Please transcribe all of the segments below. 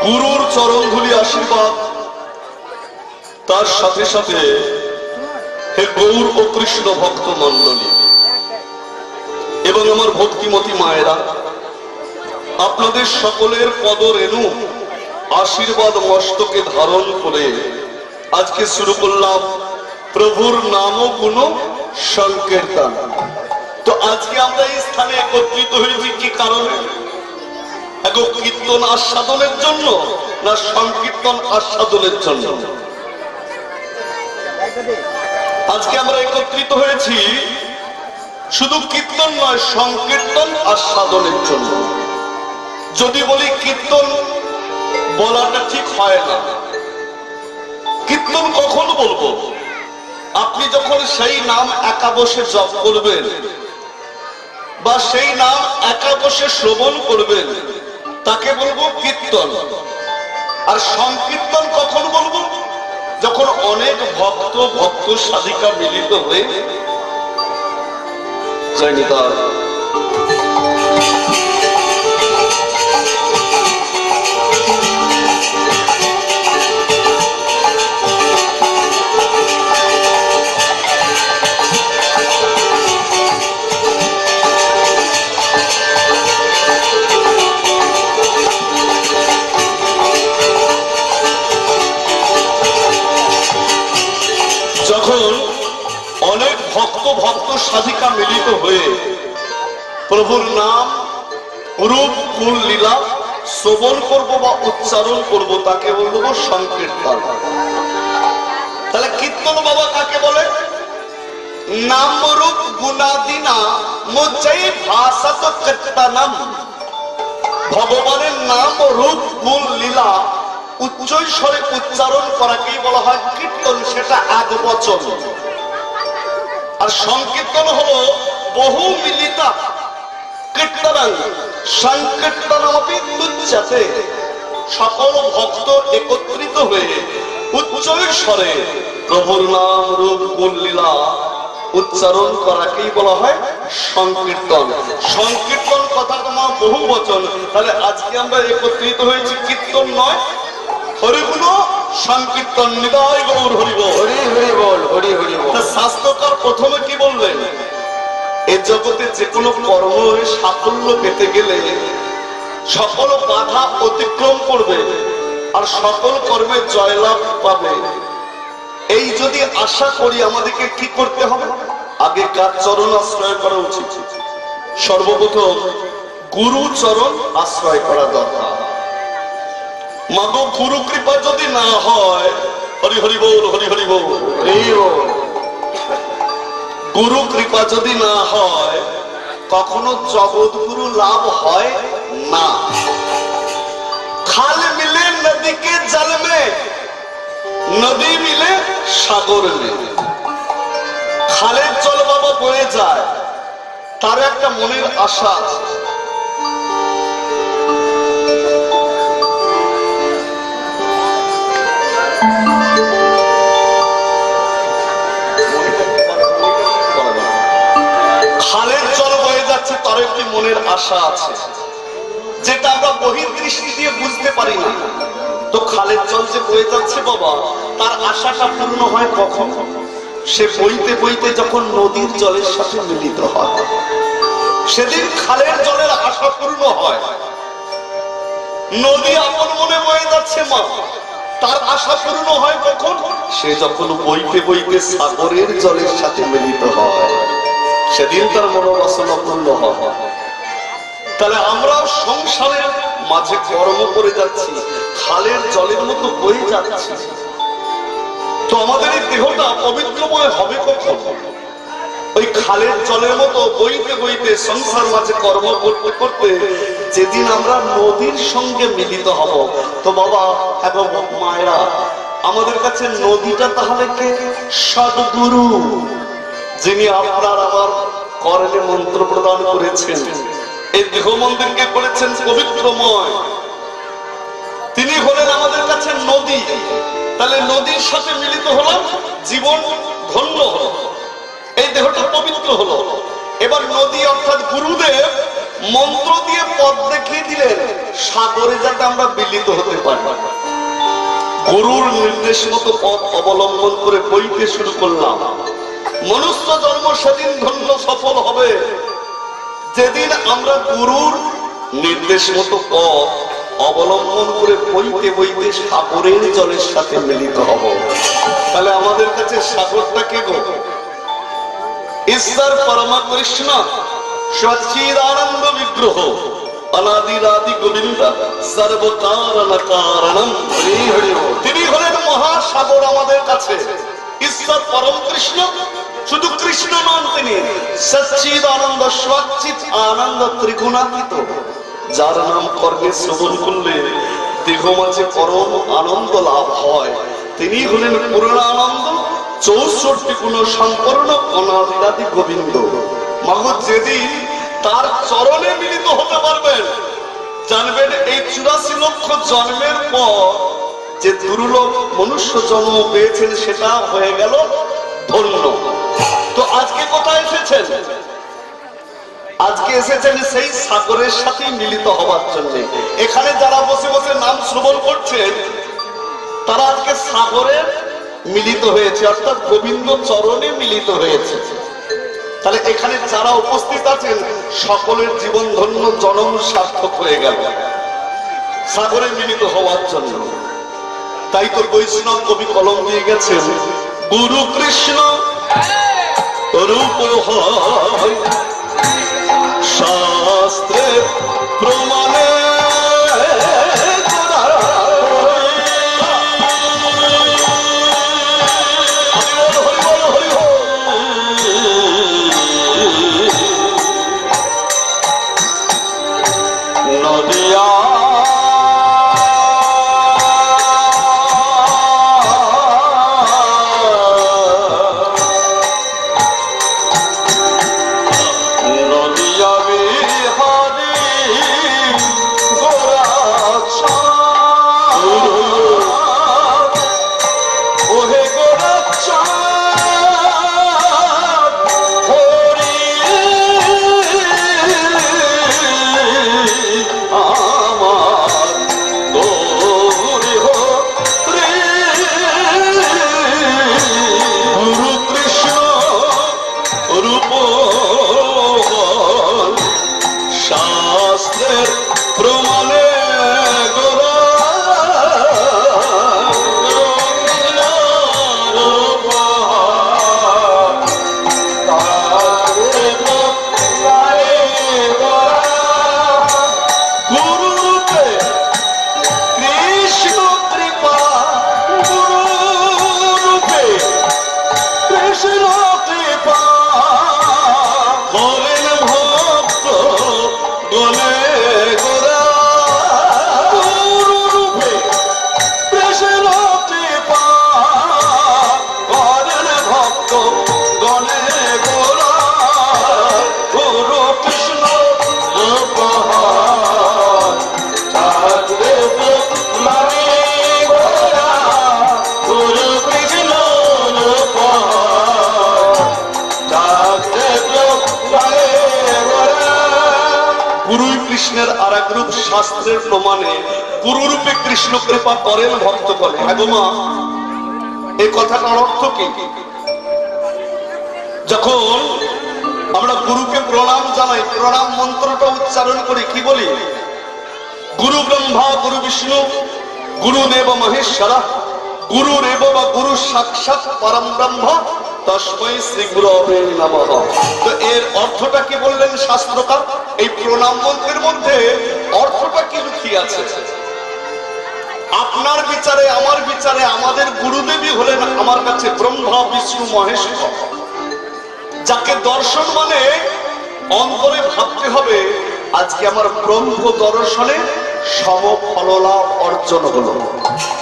গুরুর চরণধুলি আশীর্বাদ, তার সাথে সাথে হে গৌর ও কৃষ্ণ ভক্ত মন্ডলী এবং আমার ভক্তিমতী মায়েরা, আপনাদের সকলের পদরেণু আশীর্বাদ মস্তকে ধারণ করে আজকে শুরু করলাম প্রভুর নাম ও গুণ সংকীর্তন। তো আজকে আমরা এই স্থানে একত্রিত হয়েছি কি কারণে? কীর্তন আস্বাদনের জন্য না সংকীর্তন আস্বাদনের জন্য? আজকে আমরা একত্রিত হয়েছি শুধু কীর্তন নয়, সংকীর্তন আস্বাদনের জন্য। যদি বলি কীর্তন, বলাটা ঠিক হয় না। কীর্তন কখন বলবো? আপনি যখন সেই নাম একা বসে জপ করবেন বা সেই নাম একা বসে শ্রবণ করবেন, তাকে বলবো কীর্তন। আর সংকীর্তন কখন বলবো? যখন অনেক ভক্ত সাধিকা মিলিত হয়ে ভক্ত সাধিকা মিলিত হয়ে প্রভুর নাম রূপ গুণ লীলা শ্রবণ করব বা উচ্চারণ করব, তাকে বলবো সংকীর্তন। তাহলে কীর্তন বাবা কাকে বলে? নাম রূপ গুণাদিনা মোচাই ভাষাত কীর্তনম। ভগবানের নাম রূপ গুণ লীলা উচ্চ স্বরে উচ্চারণ করাকেই বলা হয় কীর্তন। সেটা এক বচন। আর সংকীর্তন হলো বহু মিলিতা কীর্তন সংকীর্তনমপি তুচ্ছতে। সকল ভক্ত একত্রিত হয়ে উচ্চ স্বরে প্রভুর নাম রূপ গুণ লীলা উচ্চারণ করাকেই বলা হয় সংকীর্তন। সংকীর্তন কথা তোমার বহু বচন। তাহলে আজকে আমরা একত্রিত হয়েছি কীর্তন নয়, হরিগুণ সংকীর্তন। নিতাই গৌর হরি বল, হরি হরি বল, হরি হরি বল। শাস্ত্রকার প্রথমে কি বললেন? এই জগতে যে কোনো কর্মে সাফল্য পেতে গেলে সকল বাধা অতিক্রম করবে আর সকল কর্মে জয়লাভ পাবে, এই যদি আশা করি আমাদেরকে কি করতে হবে? আগে কার চরণ আশ্রয় করা উচিত? সর্বপ্রথম গুরু চরণ আশ্রয় করা দরকার। মাগো গুরু কৃপা যদি না হয়, হরি হরি বল, হরি হরি বল, গুরু কৃপা যদি না হয় কখনো জগৎগুরু লাভ হয় না। খাল মিলে নদী কে জল মে, নদী মিলে সাগর মে। খালের জল বাবা বয়ে যায়, তার একটা মনের আশা আছে। খালের জল বয়ে যাচ্ছে, তার একটি মনের আশা আছে, যেটা আমরা বহির্দৃষ্টি দিয়ে বুঝতে পারি না। তো খালের জল যে বয়ে যাচ্ছে বাবা, তার আশাটা পূর্ণ হয় কখন? সে বইতে বইতে যখন নদীর জলের সাথে মিলিত হয়, সেদিন খালের জলের আশা পূর্ণ হয়। নদী আপন মনে বয়ে যাচ্ছে মা, তার আশা পূর্ণ হয় কখন? সে যখন বইতে বইতে সাগরের জলের সাথে মিলিত হয়, সেদিন তার মনোবাসনা পূর্ণ হয়। তাহলে আমরা সংসারের মাঝে কর্ম করে যাচ্ছি, খালের জলের মতো বয়ে যাচ্ছি। তো আমাদের এই দেহটা পবিত্রময় হবে কখন? ওই খালের জলের মতো বইতে বইতে সংসার মাঝে কর্ম করতে করতে যেদিন আমরা নদীর সঙ্গে মিলিত হব। তো বাবা এবং মায়েরা, আমাদের কাছে নদীটা তাহলে কে? সদ্গুরু, যিনি আপনার আমার কর্ণে মন্ত্র প্রদান করেছেন, এই দেহ মন্দিরকে করেছেন পবিত্রময়। তিনি হলেন আমাদের কাছে নদী। তাহলে নদীর সাথে মিলিত হলাম, জীবন ধন্য হলো, এই দেহটা পবিত্র হলো। এবার নদী অর্থাৎ গুরুদেব মন্ত্র দিয়ে পথ দেখিয়ে দিলেন, সাগরে যাতে আমরা বিলিত হতে পারি। গুরুর নির্দেশ মতো পথ অবলম্বন করে বইতে শুরু করলাম। মনুষ্য জন্ম সেদিন ধন্য সফল হবে যেদিন আমরা গুরুর নির্দেশ মতো পথ অবলম্বন করে বইতে বইতে সাগরের জলের সাথে মিলিত হব। তাহলে আমাদের কাছে সাগরটা কে গো? ঈশ্বর পরমা কৃষ্ণ সচ্চিদানন্দ বিগ্রহ অনাদিরাদি গোবিন্দ সর্বকারণ কারণম। তিনি হলেন মহাসাগর আমাদের কাছে। ঈশ্বর পরম কৃষ্ণ, শুধু কৃষ্ণ নন, তিনি সচ্চিদানন্দ, সচ্চিত আনন্দ, ত্রিগুণাতীত, যার নাম কর্ণে শ্রবণ করলে দেহ মাঝে পরম আনন্দ লাভ হয়। তিনি হলেন পূর্ণানন্দ, 64 গুণ সম্পন্ন অনাদিরাদি গোবিন্দ। মাগো যেদিন তার চরণে মিলিত হতে পারবেন, জানবেন এই 84 লক্ষ জন্মের পর যে দুর্লভ মনুষ্য জন্ম পেয়েছেন সেটা হয়ে গেল ধন্য। তো আজকে কোথায় এসেছেন? আজকে এসেছেন সেই সাগরের সাথে মিলিত হওয়ার জন্য। এখানে যারা বসে বসে নাম শ্রবণ করছেন তারা আজকে সাগরে মিলিত হয়েছে, অর্থাৎ গোবিন্দ চরণে মিলিত হয়েছে। তাহলে এখানে যারা উপস্থিত আছেন সকলের জীবন ধন্য, জনম সার্থক হয়ে গেল সাগরে মিলিত হওয়ার জন্য। তাই তো বৈষ্ণব কবি কলম দিয়ে গেছেন, গুরু কৃষ্ণ রূপ হয় শাস্ত্রে প্রমাণে নদিয়া কৃষ্ণের আরেক রূপ শাস্ত্রের প্রমাণে গুরু রূপে কৃষ্ণ কৃপা করেন ভক্ত করে। হ্যাঁ গো মা, এই কথাটার অর্থ কি? যখন আমরা গুরুকে প্রণাম জানাই, প্রণাম মন্ত্রটা উচ্চারণ করি, কি বলি? গুরু ব্রহ্মা গুরু বিষ্ণু গুরুদেব মহেশ্বরা গুরুরেব বা গুরু সাক্ষাৎ পরম ব্রহ্ম তস্মৈ শ্রী গুরবে নমঃ। তো এর অর্থটা কি বললেন শাস্ত্রকার? এই প্রণাম মন্ত্রের মধ্যে অর্থটা কি লুকিয়ে আছে? আপনার বিচারে, আমার বিচারে আমাদের গুরুদেবী হলেন আমার কাছে ব্রহ্মা বিষ্ণু মহেশ্বর, যাকে দর্শন মানে অন্তরে ভাবতে হবে আজকে আমার ব্রহ্ম দর্শনে সমফললাভ অর্জন হলো।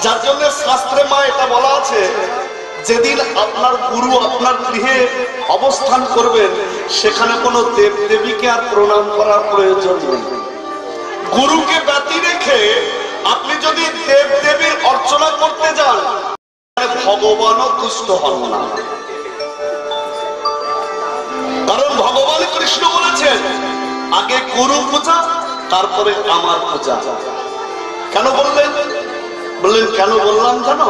যার জন্য শাস্ত্রে মা এটা বলা আছে, যেদিন আপনার গুরু আপনার গৃহে অবস্থান করবেন সেখানে কোনো দেব দেবীকে আর প্রণাম করার প্রয়োজন নেই। গুরুকে ব্যতি রেখে আপনি যদি দেব দেবীর অর্চনা করতে যান ভগবানও তুষ্ট হন না। কারণ ভগবান কৃষ্ণ বলেছেন আগে গুরু পূজা তারপরে আমার পূজা। কেন বললেন? বললেন কেন বললাম জানো?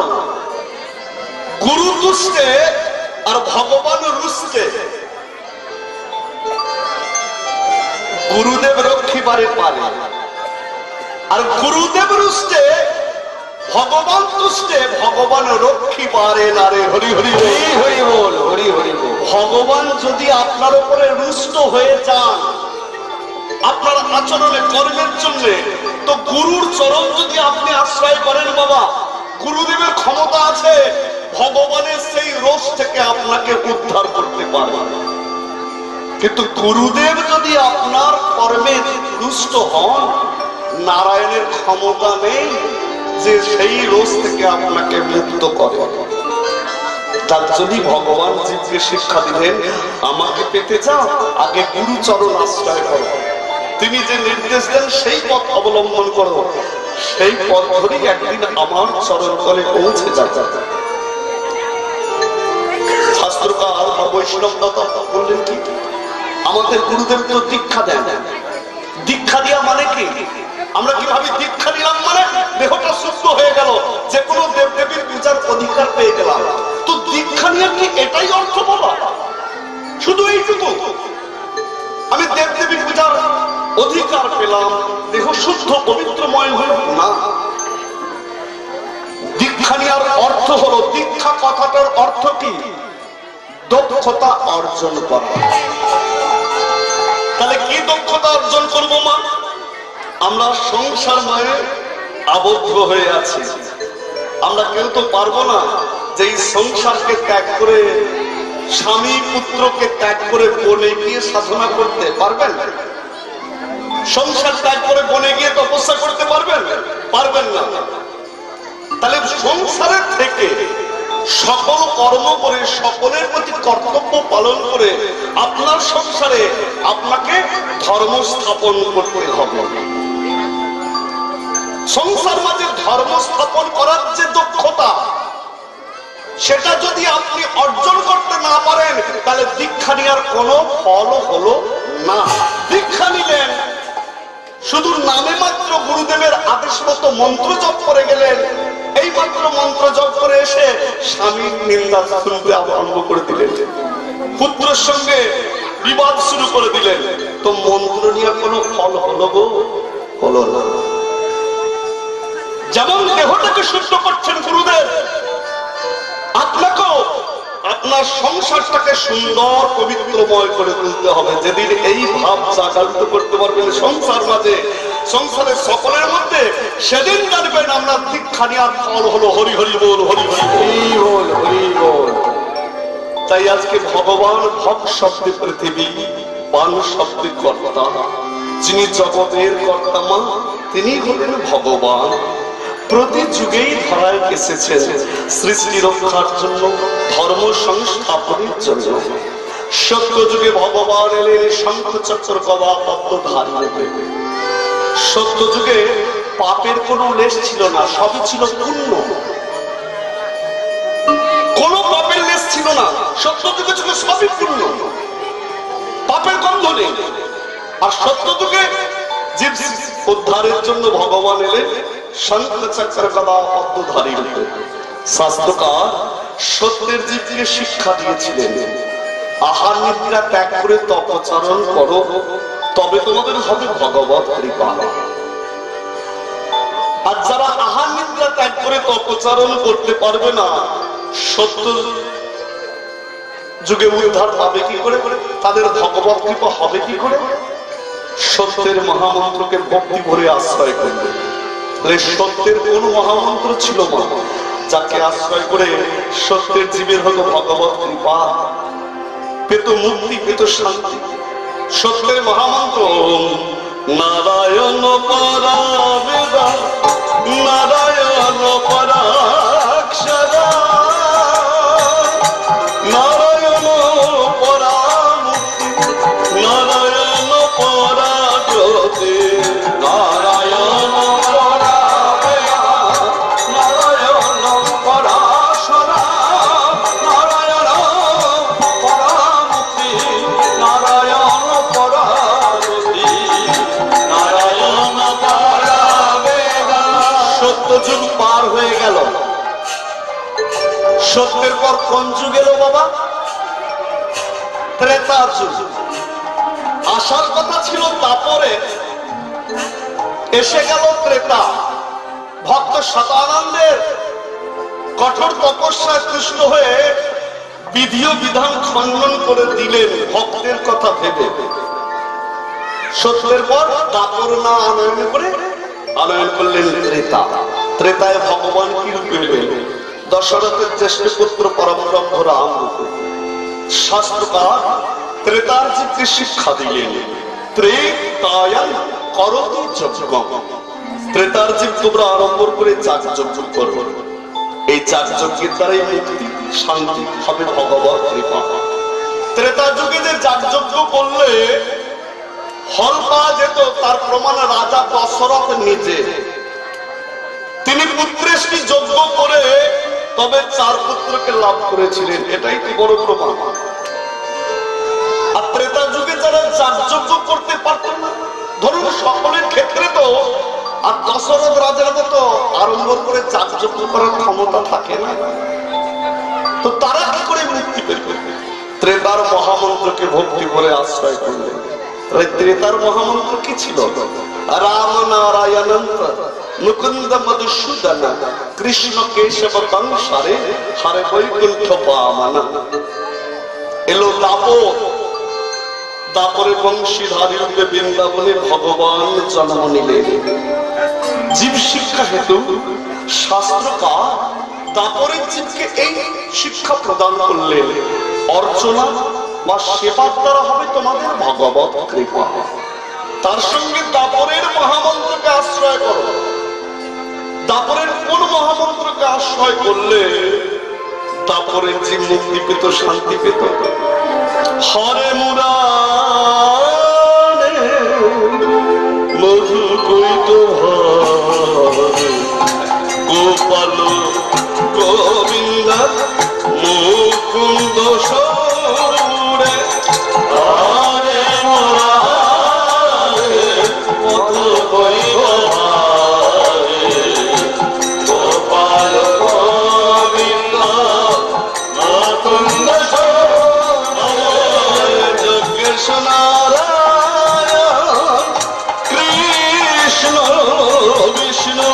গুরু তুষ্টে আর ভগবান রুষ্টে। গুরুদেব রক্ষিবারে পারে, আর গুরুদেব রুষ্টে ভগবান তুষ্টে, ভগবান রক্ষিবারে না রে। হরি হরি হরি বল, হরি হরি বল। ভগবান যদি আপনার উপরে রুষ্ট হয়ে যান আপনার আচরণে কর্মের জন্য, তো গুরুর চরণ যদি আপনি আশ্রয় করেন বাবা, গুরুদেবের ক্ষমতা আছে ভগবানের সেই রোষ থেকে আপনাকে উদ্ধার করতে পারে। কিন্তু গুরুদেব যদি আপনার কর্মে রুষ্ট হন, নারায়ণের ক্ষমতা নেই যে সেই রোষ থেকে আপনাকে মুক্ত করে। তার যদি ভগবান জীবকে শিক্ষা দিলেন, আমাকে পেতে যাও আগে গুরুচরণ আশ্রয় করো, তিনি যে নির্দেশ দেন সেই পথ অবলম্বন করো, সেই পথ ধরেই একদিন আমার চরণ তলে পৌঁছে যাবে। শাস্ত্রকার বা বৈষ্ণব দাতা বললেন কি, আমাদের গুরুদেব তো দীক্ষা দেন। দীক্ষা দেওয়া মানে কি? আমরা কি ভাবি দীক্ষা নিলাম মানে দেহটা শুদ্ধ হয়ে গেল, যে কোনো দেবদেবীর পূজার অধিকার পেয়ে গেলাম। তো দীক্ষা নিয়ে কি এটাই অর্থ বলা? শুধু এইটুকু আমি দেবদেবী পূজার অধিকার পেলাম, দেহ শুদ্ধ পবিত্রময় হল না। দীক্ষা নেওয়ার অর্থ হলো, দীক্ষা কথাটার অর্থ কি? দক্ষতা অর্জন করা। তাহলে কি দক্ষতা অর্জন করবো মা? আমরা সংসার মায়ে আবদ্ধ হয়ে আছি, আমরা কেউ তো পারবো না যে এই সংসারকে ত্যাগ করে, স্বামী পুত্রকে ত্যাগ করে বনে গিয়ে সাধনা করতে পারবেন? সংসার ত্যাগ করে বনে গিয়ে তপস্যা করতে পারবেন? পারবেন না। তাহলে সংসারের থেকে সকল কর্ম করে, সকলের প্রতি কর্তব্য পালন করে আপনার সংসারে আপনাকে ধর্ম স্থাপন করতে হবে। সংসার মাঝে ধর্ম স্থাপন করার যে দক্ষতা, সেটা যদি আপনি অর্জন করতে না পারেন, তাহলে দীক্ষা নেওয়ার কোনো ফল হলো না। দীক্ষা নিলেন, শুধু নামে মাত্র গুরুদেবের আদেশ মতো মন্ত্র জপ করে গেলেন, এই মাত্র মন্ত্র জপ করে এসে স্বামীর নিন্দা শুনতে আরম্ভ করে দিলেন, পুত্রের সঙ্গে বিবাদ শুরু করে দিলেন, তো মন্ত্র নিয়ে কোনো ফল হলো গো? হলো না। যেমন দেহটাকে শুদ্ধ করছেন গুরুদেব, আপনাকেও আপনার সংসারটাকে সুন্দর পবিত্রময় করে তুলতে হবে। যেদিন এই ভাব জাগরিত করতে পারবেন সংসার মাঝে, সংসারের সকলের মধ্যে, সেদিন জানবেন আমরা দীক্ষা নেওয়ার ফল হলো হরি হরি বল, হরি হরি বল, হরি বল। তাই আজকে ভগবান ভগ শব্দে পৃথিবী, পান শব্দে কর্তা, যিনি জগতের কর্তা মা, তিনি হলেন ভগবান। প্রতি যুগেই ধরায় এসেছেন সৃষ্টি রক্ষার জন্য, ধর্ম সংস্থাপনের জন্য। সত্য যুগে ভগবান এলেন শঙ্খ চক্র গদা পদ্মধারী রূপে। সত্য যুগে পাপের কোনো লেশ ছিল না, সবই ছিল পুণ্য, কোন পাপের লেশ ছিল না। সত্য যুগে ছিল সবই পুণ্য, পাপের গন্ধ নেই। আর সত্য যুগে জীব উদ্ধারের জন্য ভগবান এলেন শঙ্খ চক্র গদা পদ্মধারী রূপে। শাস্ত্রকার সত্যের জীবকে শিক্ষা দিয়েছিলেন, আহার নিদ্রা ত্যাগ করে তপচারণ করো, তবে তোমাদের হবে ভগবত কৃপা। আর যারা আহার নিদ্রা ত্যাগ করে তপচারণ করতে পারবে না, সত্য যুগে উদ্ধার পাবে কি করে? তাদের ভগবত কৃপা হবে কি করে? সত্যের মহামন্ত্রকে ভক্তি ভরে আশ্রয় করবে। সত্যের কোন মহামন্ত্র ছিল না যাকে আশ্রয় করে সত্যের জীবের হলো ভগবত কৃপা, পেত মুক্তি, পেত শান্তি। সত্যের মহামন্ত্র নারায়ণ পরাবেদা, নারায়ণ পরাক্ষরা, নারায়ণ পরামুক্তি, নারায়ণ পরাজ্যোতি, নারায়ণ পরাবেদা, নারায়ণ পরাশরা, নারায়ণ পরামুক্তি, নারায়ণ পরাজ্যোতি, নারায়ণ সত্যযুগ পার হয়ে গেল। সত্যের পর কোন যুগ এলো বাবা? ত্রেতা যুগ। আসার কথা ছিল তারপরে, এসে গেল ত্রেতা। ভক্ত শতানন্দের কঠোর তপস্যায় তুষ্ট হয়ে বিধি ও বিধান খণ্ডন করে দিলেন ভক্তের কথা ভেবে। সত্যের পর দাপর না আনয়ন করে আনয়ন করলেন ত্রেতা। ত্রেতায় ভগবান কি রূপে এলেন? দশরথের জ্যেষ্ঠ পুত্র পরম ব্রহ্ম রাম রূপে। শাস্ত্রকার ত্রেতার জীবকে শিক্ষা দিলেন, ত্রেতায়াং করতি যজ্ঞম। ত্রেতার জীব তোমরা আরম্ভ করে যাগযজ্ঞ করো। এই যাগযজ্ঞের দ্বারাই মুক্তি শান্তি হবে ভগবত কৃপা। ত্রেতা যুগে যে যাগযজ্ঞ করলে ফল পাওয়া যেত তার প্রমাণ রাজা দশরথ নিজে। তিনি পুত্রেষ্টি যজ্ঞ করে তবে 4 পুত্রকে লাভ করেছিলেন, এটাই তো বড় প্রমাণ। আর ত্রেতা যুগে যারা যাগযজ্ঞ করতে পারতেন না, ধরুন সকলের ক্ষেত্রে তো আর দশরথ রাজার মতো আরম্ভ করে যাগযজ্ঞ করার ক্ষমতা থাকে না, তো তারা কি করে মুক্তি পেল? ত্রেতার মহামন্ত্রকে ভক্তি করে আশ্রয় করলেন। ত্রেতার মহামন্ত্র কি ছিল? রাম নারায়ণ মুকুন্দ মধুসূদন কৃষ্ণ কেশব কংসারে হরে বৈকুণ্ঠ বামন। এলো দাপর। দাপরে বংশীধারী রূপে বৃন্দাবনে ভগবান জন্ম নিলেন। জীব শিক্ষা হেতু শাস্ত্রকার দাপরের জীবকে এই শিক্ষা প্রদান করলেন, অর্চনা বা সেবার দ্বারা হবে তোমাদের ভগবত কৃপা। তার সঙ্গে দাপরের মহামন্ত্রকে আশ্রয় করো। দাপরের কোন মহামন্ত্রকে আশ্রয় করলে দাপরের জীব মুক্তি পেত, শান্তি পেত? হরে মুরারে মধু কৈত গোপাল গোবিন্দ মুকুন্দ সৌরে। হরে মুরারে মধু কৈত গোপাল গোবিন্দ মুকুন্দ নারায়ণ কৃষ্ণ বিষ্ণু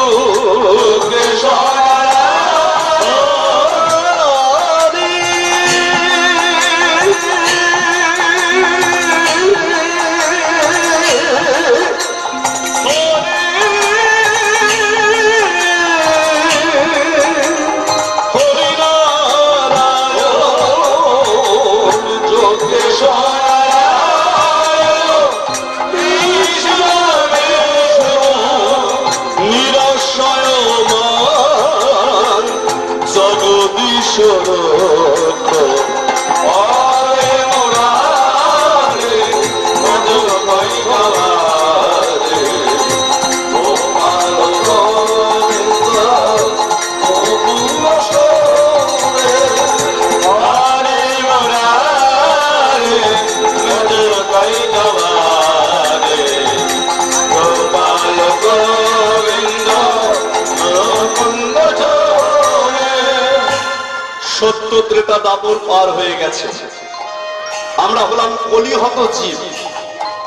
সত্য ত্রেতা দাপর পার হয়ে গেছে। আমরা হলাম কলিহত জীব।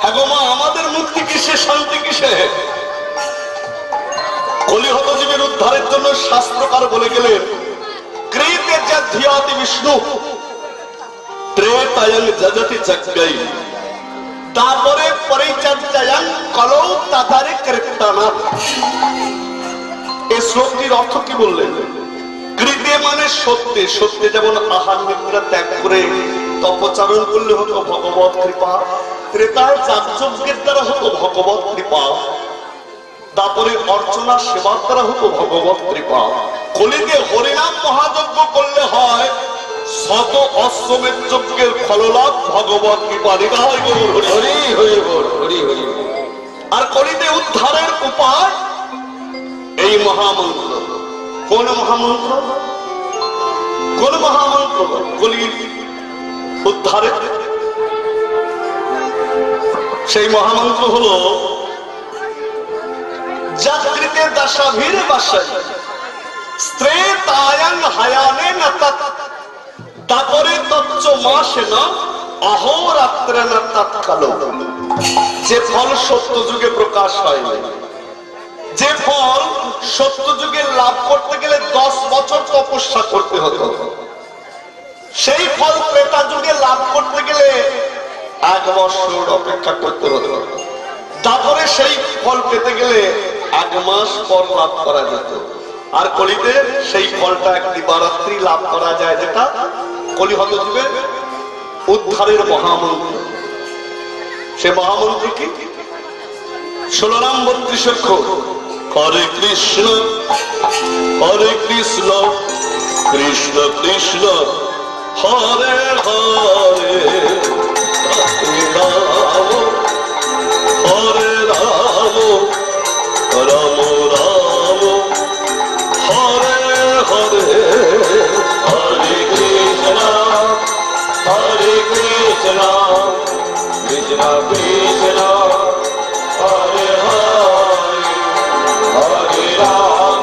হ্যাঁ গো মা, আমাদের মুক্তি কিসে, শান্তি কিসে? কলিহত জীবের উদ্ধারের জন্য শাস্ত্রকার বলে গেলেন, কৃতে যজ্ঞাতি বিষ্ণু ত্রেতায়ং যজতি যজ্ঞৈ। তারপরে পরিচর্যায়ং কলৌ তাদারে কীর্তনা। এই শ্লোকটির অর্থ কি বললেন? কৃতে মানে সত্যে। সত্যে যেমন আহার নিদ্রা ত্যাগ করে তপচারণ করলে হতো ভগবত কৃপা, ত্রেতায় যাগযজ্ঞের দ্বারা হতো ভগবত কৃপা, তারপরে অর্চনা সেবার দ্বারা হতো ভগবত কৃপা। কলিতে হরিনাম মহাযজ্ঞ করলে হয় শত অশ্বমেধ যজ্ঞের ফললাভ ভগবত কৃপা। আর কলিতে উদ্ধারের উপায় এই মহামন্ত্র। কোন মহামন্ত্র? কোন মহামন্ত্র? কলির উদ্ধারের সেই মহামন্ত্র হলো জাগৃতে দশাভির বাসাই স্ত্রে তায়াং হায়ানে না তৎ তাপরে তচ্চ মাসে না অহোরাত্রে না তৎকালো। যে ফল সত্য যুগে প্রকাশ হয় না, যে ফল সত্য যুগে লাভ করতে গেলে 10 বছর তপস্যা করতে হতো, সেই ফল ত্রেতা যুগে লাভ করতে গেলে 1 বছর অপেক্ষা করতে হতো। তারপরে সেই ফল পেতে গেলে 1 মাস পর লাভ করা যেত। আর কলিতে সেই ফলটা এক দিবারাত্রি লাভ করা যায়, যেটা কলিহত যুগে উদ্ধারের মহামন্ত্র। সে মহামন্ত্র কি? 16 নাম 32 অক্ষর। হরে কৃষ্ণ কৃষ্ণ কৃষ্ণ হরে হরে, হরে রাম রাম রাম হরে হরে, হরে কৃষ্ণ কৃষ্ণ কৃষ্ণ হরে হরে, হরে রাম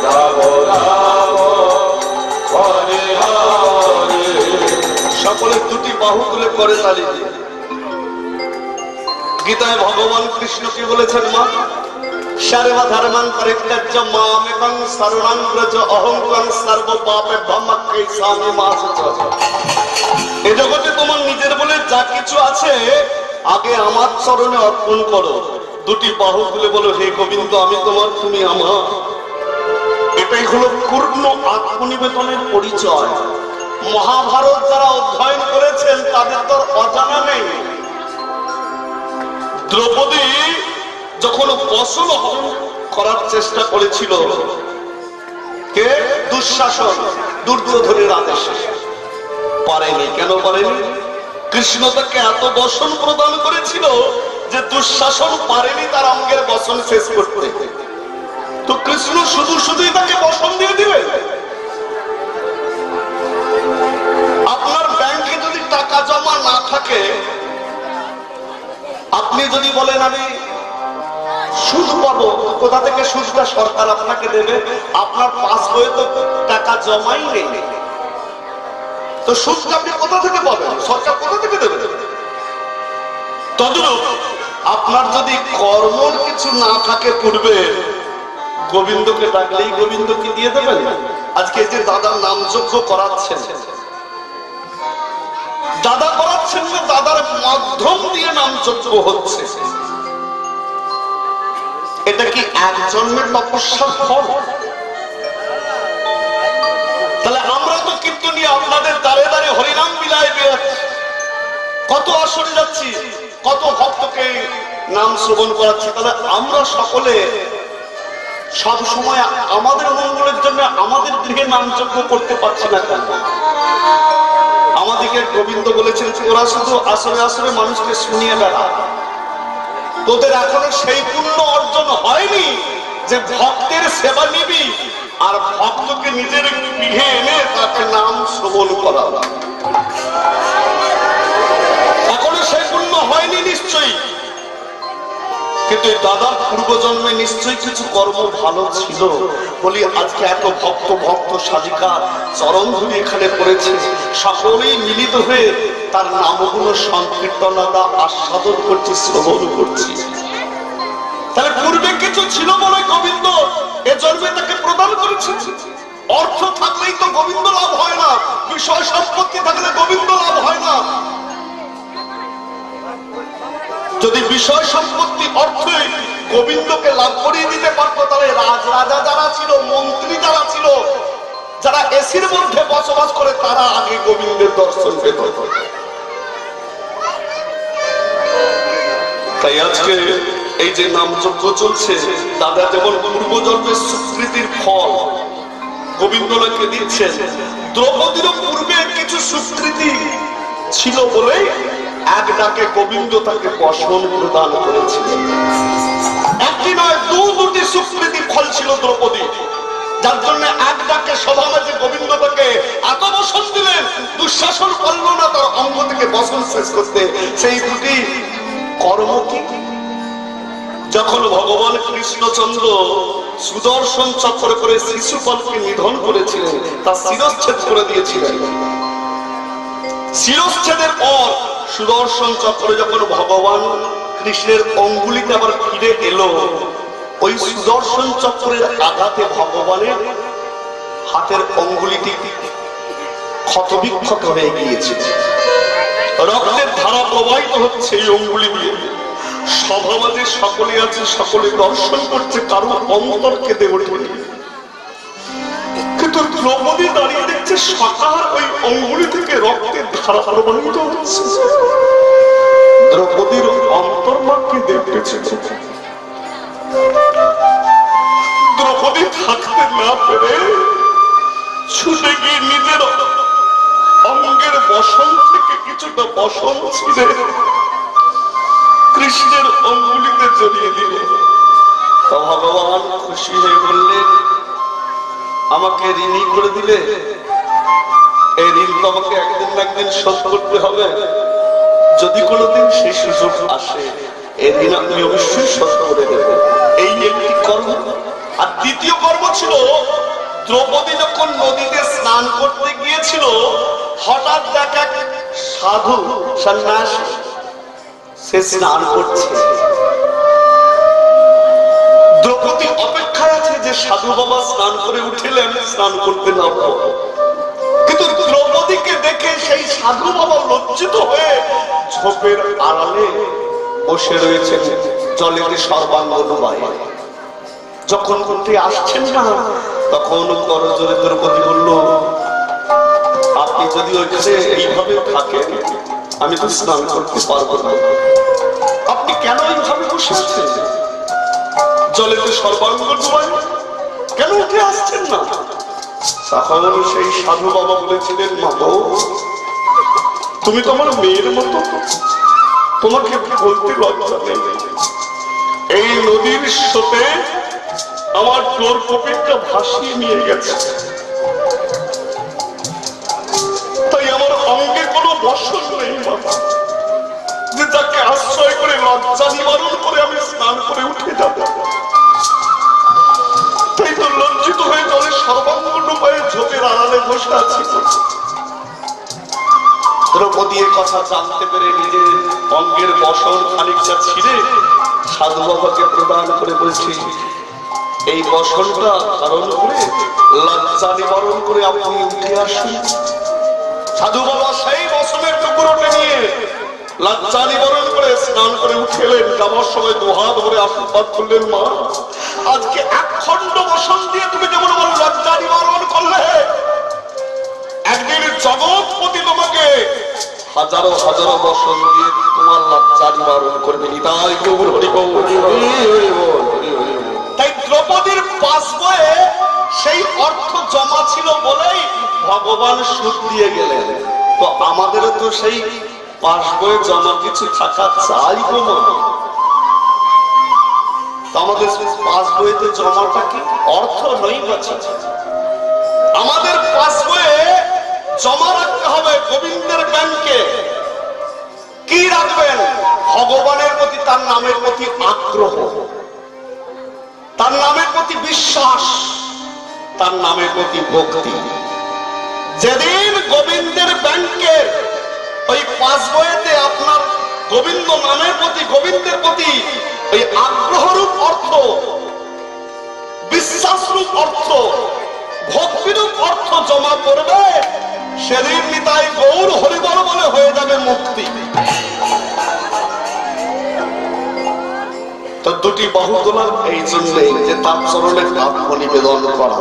রাম রাম হরে হরে। সকলে দুটি বাহু তুলে করে তালি দিয়ে। গীতায় ভগবান কৃষ্ণ কি বলেছেন? মা সর্ব ধর্মাং পরিত্যাজ্য মামেকং শরণং ব্রজ অহং ত্বং সর্ব পাপেভ্যো মোক্ষয়িষ্যামি মা শুচঃ। এই জগতে তোমার নিজের বলে যা কিছু আছে আগে আমার চরণে অর্পণ করো। দুটি বাহু তুলে বলো, হে গোবিন্দ আমি তোমার, তুমি আমার। এটাই হলো পূর্ণ আত্মনিবেদনের পরিচয়। মহাভারত যারা অধ্যয়ন করেছেন তাদের তো অজানা নেই। দ্রৌপদী যখন বসন হরণ করার চেষ্টা করেছিল, কে? দুঃশাসন, দুর্যোধনের আদেশে। পারেনি। কেন পারেনি? কৃষ্ণ তাকে এত বসন প্রদান করেছিল যে দুঃশাসন পারেনি তার অঙ্গের বসন শেষ করতে। তো কৃষ্ণ শুধুই তাকে বসন দিয়ে দিবে? আপনার ব্যাংকে যদি টাকা জমা না থাকে, আপনি যদি বলেন আমি সুদ পাবো, কোথা থেকে সুদটা সরকার আপনাকে দেবে? আপনার পাসবইয়ে তো টাকা জমাই নেই, তো সুদটা আপনি কোথা থেকে পাবেন? সরকার কোথা থেকে দেবে? তদ্রূপ আপনার যদি কর্মর কিছু না থাকে পূর্বে, গোবিন্দকে ডাকলেই গোবিন্দ কি দিয়ে দেবেন? আজকে যে দাদার নামযজ্ঞ করাচ্ছেন, দাদা করাচ্ছেন না, দাদার মাধ্যম দিয়ে নামযজ্ঞ হচ্ছে। এটা কি এক জন্মের তপস্যার ফল? তাহলে আমরা তো কীর্তনীয় আপনাদের দ্বারে দ্বারে হরিনাম বিলায় বেড়াচ্ছি, কত আসর যাচ্ছি, কত ভক্তকে নাম শ্রবণ করাচ্ছি। তাহলে আমরা সকলে সব সময় আমাদের মঙ্গলের জন্য আমাদের গৃহে নামযজ্ঞ করতে পারছি না কেন? আমাদেরকে গোবিন্দ বলেছেন ওরা শুধু আসরে আসরে মানুষকে শুনিয়ে বেড়া, তোদের এখনো সেই পুণ্য অর্জন হয়নি যে ভক্তের সেবা নিবি আর ভক্তকে নিজের গৃহে এনে তাকে নাম শ্রবণ করা। এখনো সেই পুণ্য হয়নি নিশ্চয়ই, কিন্তু দাদার পূর্বজন্মে নিশ্চয়ই কিছু কর্ম ভালো ছিল বলি আজকে এত ভক্ত সাধিকা চরণ ধরে এখানে পড়েছে। সকলেই মিলিত হয়ে তার নামগুলো সংকীর্তনতা আস্বাদন করছি, শ্রবণ করছি। তাহলে পূর্বে কিছু ছিল বলে গোবিন্দ এ জন্মে তাকে প্রদান করেছে। অর্থ থাকলেই তো গোবিন্দ লাভ হয় না, বিষয় সম্পত্তি থাকলে গোবিন্দ লাভ হয় না। যদি বিষয় সম্পত্তি অর্থে গোবিন্দকে লাভ করিয়ে দিতে পারতো, তাহলে রাজা যারা ছিল, মন্ত্রী যারা ছিল, যারা এসির মধ্যে বসবাস করে, তারা আগে গোবিন্দের দর্শন পেত। তাই আজকে এই যে নামযজ্ঞ চলছে, দাদা যেমন পূর্বজন্মের সুকৃতির ফল গোবিন্দকে দিচ্ছেন, দ্রৌপদীরও পূর্বে কিছু সুকৃতি ছিল বলে এক ডাকে গোবিন্দ তাকে বসন প্রদান করেছিলেন। একটি নয়, দুটি সুকৃতি ফল ছিল দ্রৌপদী, যার জন্য এক ডাকে সভা মাঝে গোবিন্দ তাকে এত বসন দিলেন, দুঃশাসন পারল না তার অঙ্গ থেকে বসন শেষ করতে। সেই দুটি কর্ম কি? যখন ভগবান কৃষ্ণচন্দ্র সুদর্শন চক্র করে শিশুপালকে নিধন করেছিলেন, তা শিরচ্ছেদ করে দিয়েছিলেন। শিরচ্ছেদের পর সুদর্শন চক্র যখন ভগবান কৃষ্ণের অঙ্গুলিতে আবার ফিরে এলো, ওই সুদর্শন চক্রের আঘাতে ভগবানের হাতের অঙ্গুলিটি ক্ষতবিক্ষত হয়ে গিয়েছে, রক্তের ধারা প্রবাহিত হচ্ছে এই অঙ্গুলি দিয়ে। সভামাজে সকলে আছে, সকলে দর্শন করছে, কারো অন্তর কেঁদে ওঠে। কিন্তু দ্রৌপদী দাঁড়িয়ে দেখছে সকার ওই অঙ্গুলি থেকে রক্তের ধারা প্রবাহিত হচ্ছে। দ্রৌপদীর অন্তর্বাক্যে দেখতেছে। দ্রৌপদী থাকতে না পেরে ছুটে গিয়ে নিজের অঙ্গের বসন থেকে কিছুটা বসন ছিঁড়ে কৃষ্ণের অঙ্গুলিতে জড়িয়ে দিল। ভগবান খুশি হয়ে বললেন, আমাকে ঋণী করে দিলে, এই ঋণ তো আমাকে একদিন না একদিন শোধ করতে হবে। যদি কোনোদিন সেই সুযোগ আসে, এই ঋণ আমি অবশ্যই শোধ করে দেব। এই একটি কর্ম। আর দ্বিতীয় কর্ম ছিল, দ্রৌপদী যখন নদীতে স্নান করতে গিয়েছিল, হঠাৎ দেখা সাধু সন্ন্যাসী সে স্নান করছে। দ্রৌপদী অপেক্ষায় আছে যে সাধু বাবা স্নান করে উঠিলেন, স্নান করতে নামব। কিন্তু দ্রৌপদীকে দেখে সেই সাধু বাবা লজ্জিত হয়ে ঝোপের আড়ালে বসে রয়েছেন, জলেতে সর্বাঙ্গ ডুবায়। যখন উঠে আসছেন না, তখন করজোরে দ্রৌপদী বলল, আপনি যদি ওইখানে এইভাবে থাকেন, আমি তো স্নান করতে পারবো না। আপনি কেন এইভাবে বসে আছেন? জলেতে সর্বাঙ্গ ডুবায়, কেন উঠে আসছেন না? তখন সেই সাধু বাবা বলেছিলেন, মা গো, তুমি তো আমার মেয়ের মতো, তোমাকে বলতে লজ্জা নেই। এই নদীর স্রোতে আমার ডোর কপিটা ভাসিয়ে নিয়ে গেছে, তাই আমার অঙ্গে কোনো বসন নেই বাবা, যে যাকে আশ্রয় করে লজ্জা নিবারণ করে আমি স্নান করে উঠে যাব। তাই তো লজ্জিত হয়ে জলে সর্বাঙ্গ ডুবায় ঝোপের আড়ালে বসে আছি। দ্রৌপদী এর কথা জানতে পেরে নিজের অঙ্গের বসন খানিকটা ছিঁড়ে সাধু বাবাকে প্রদান করে বলছি, এই বসনটা ধারণ করে লজ্জা নিবারণ করে আপনি উঠে আসুন। সাধু বাবা সেই বসনের টুকরোটা নিয়ে লজ্জা নিবারণ করে স্নান করে উঠেলেন। যাওয়ার সময় দুহাত ধরে আশীর্বাদ করলেন, মা, আজকে এক খণ্ড বসন দিয়ে তুমি যেমন আমার লজ্জা নিবারণ করলে, একদিন জগৎপতি তোমাকে হাজারো হাজারো বসন দিয়ে তোমার লজ্জা নিবারণ করবে। নিতাই গৌর হরি গৌর। তাই দ্রৌপদীর পাশ বয়ে সেই অর্থ জমা ছিল বলেই ভগবান সুখ দিয়ে গেলেন। তো আমাদেরও তো সেই পাশ বয়ে জমা কিছু থাকা চাই গো মা। আমাদের পাশ বইতে জমাটা কি অর্থ নই বাচ্চা, আমাদের পাশ বয়ে জমা রাখতে হবে গোবিন্দের ব্যাংকে। কি রাখবেন? ভগবানের প্রতি, তার নামের প্রতি আগ্রহ, তার নামের প্রতি বিশ্বাস, তার নামের প্রতি ভক্তি। যেদিন গোবিন্দের ব্যাংকের ওই পাঁচ বইতে আপনার গোবিন্দ নামের প্রতি, গোবিন্দের প্রতি ওই আগ্রহরূপ অর্থ, বিশ্বাসরূপ অর্থ, ভক্তিরূপ অর্থ জমা করবে, সেদিন নিতাই গৌর হরিবল বলে হয়ে যাবে মুক্তি। তো দুটি বাহু তোলার এই জন্যই যে তার চরণে আত্মনিবেদন করা।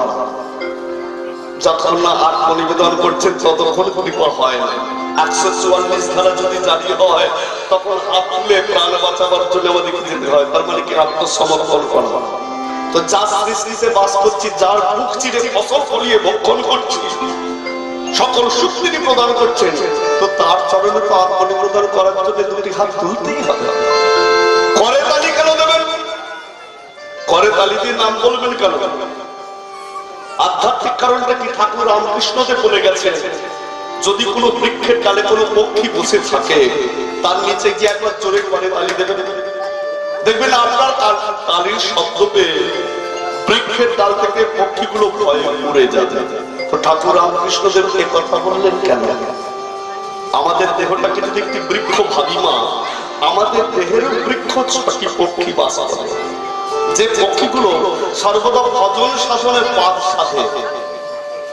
যতক্ষণ না আত্মনিবেদন করছেন ততক্ষণ কৃপা হয় না। 144 ধারা যদি জারি হয়, তখন হাত তুলে প্রাণ বাঁচাবার জন্য আমাদেরকে যেতে হয়। তার মানে কি? আত্মসমর্পণ করা। তো যা সৃষ্টিতে বাস করছি, যার মুখ চিরে ফসল ফলিয়ে ভক্ষণ করছি, সকল সুখ তিনি প্রদান করছেন, তো তার চরণে তো আত্মনিবেদন করার জন্য দুটি হাত তুলতেই হবে। করে তালি কেন দেবেন? করে তালি দিয়ে নাম বলবেন কেন? আধ্যাত্মিক কারণটা কি? ঠাকুর রামকৃষ্ণকে বলে গেছেন যদি কোনো বৃক্ষের ডালে কোনো পক্ষী বসে থাকে, তার নিচে গিয়ে একবার জোরে করে তালি দেবেন, দেখবেন আপনার তালির শব্দ পেয়ে বৃক্ষের ডাল থেকে পক্ষীগুলো ভয়ে উড়ে যাবে। তো ঠাকুর রামকৃষ্ণদেব এই কথা বললেন কেন? আমাদের দেহটাকে যদি একটি বৃক্ষ ভাবি মা, আমাদের দেহের বৃক্ষ 6টি পক্ষী বাস করে, যে পক্ষীগুলো সর্বদা ভজন শাসনের পাদ সাধে।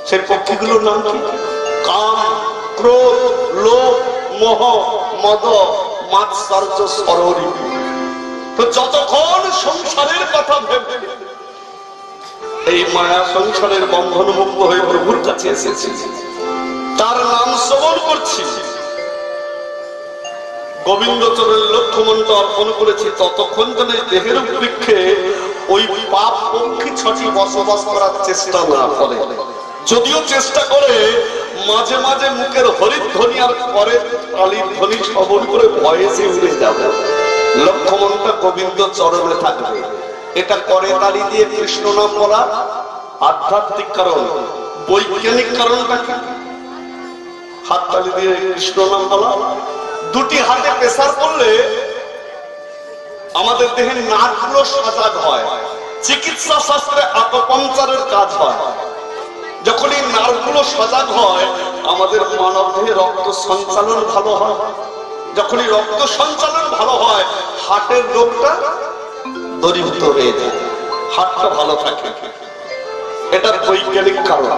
সেই পক্ষীগুলোর নাম কি? কাম, ক্রোধ, লোভ, মোহ, মদ, মাৎসর্য, সররি। তো যতক্ষণ সংসারের কথা ভেবে এই মায়া সংসারের বন্ধন মুক্ত হয়ে প্রভুর কাছে এসেছি, তার নাম শ্রবণ করছি, গোবিন্দ চরণের লক্ষ্যমন্ত্র অর্পণ করেছি, ততক্ষণ যেন দেহের বৃক্ষে ওই পাপ পক্ষী 6টি বসবাস করার চেষ্টা না করে। যদিও চেষ্টা করে, মাঝে মাঝে মুখের হরিধ্বনি আর পরে তালির ধ্বনি শ্রবণ করে ভয়েসে উড়ে যাবে। লক্ষ্যমন্ত্র গোবিন্দ চরণে থাকবে। এটা করে তালি দিয়ে কৃষ্ণ নাম বলা আধ্যাত্মিক কারণ। বৈজ্ঞানিক কারণটা কি? হাত তালি দিয়ে কৃষ্ণ নাম বলা। দুটি হাতে প্রেসার করলে আমাদের দেহের নার্ভগুলো সজাগ হয়। চিকিৎসা শাস্ত্রে আকুপাঙ্কচারের কাজ হয়। যখন এই নার্ভগুলো সজাগ হয়, আমাদের মানব দেহে রক্ত সঞ্চালন ভালো হয়। যখন এই রক্ত সঞ্চালন ভালো হয়, হার্টের রোগটা দূরীভূত হয়ে যায়, হার্টটা ভালো থাকে। এটা বৈজ্ঞানিক কারণ।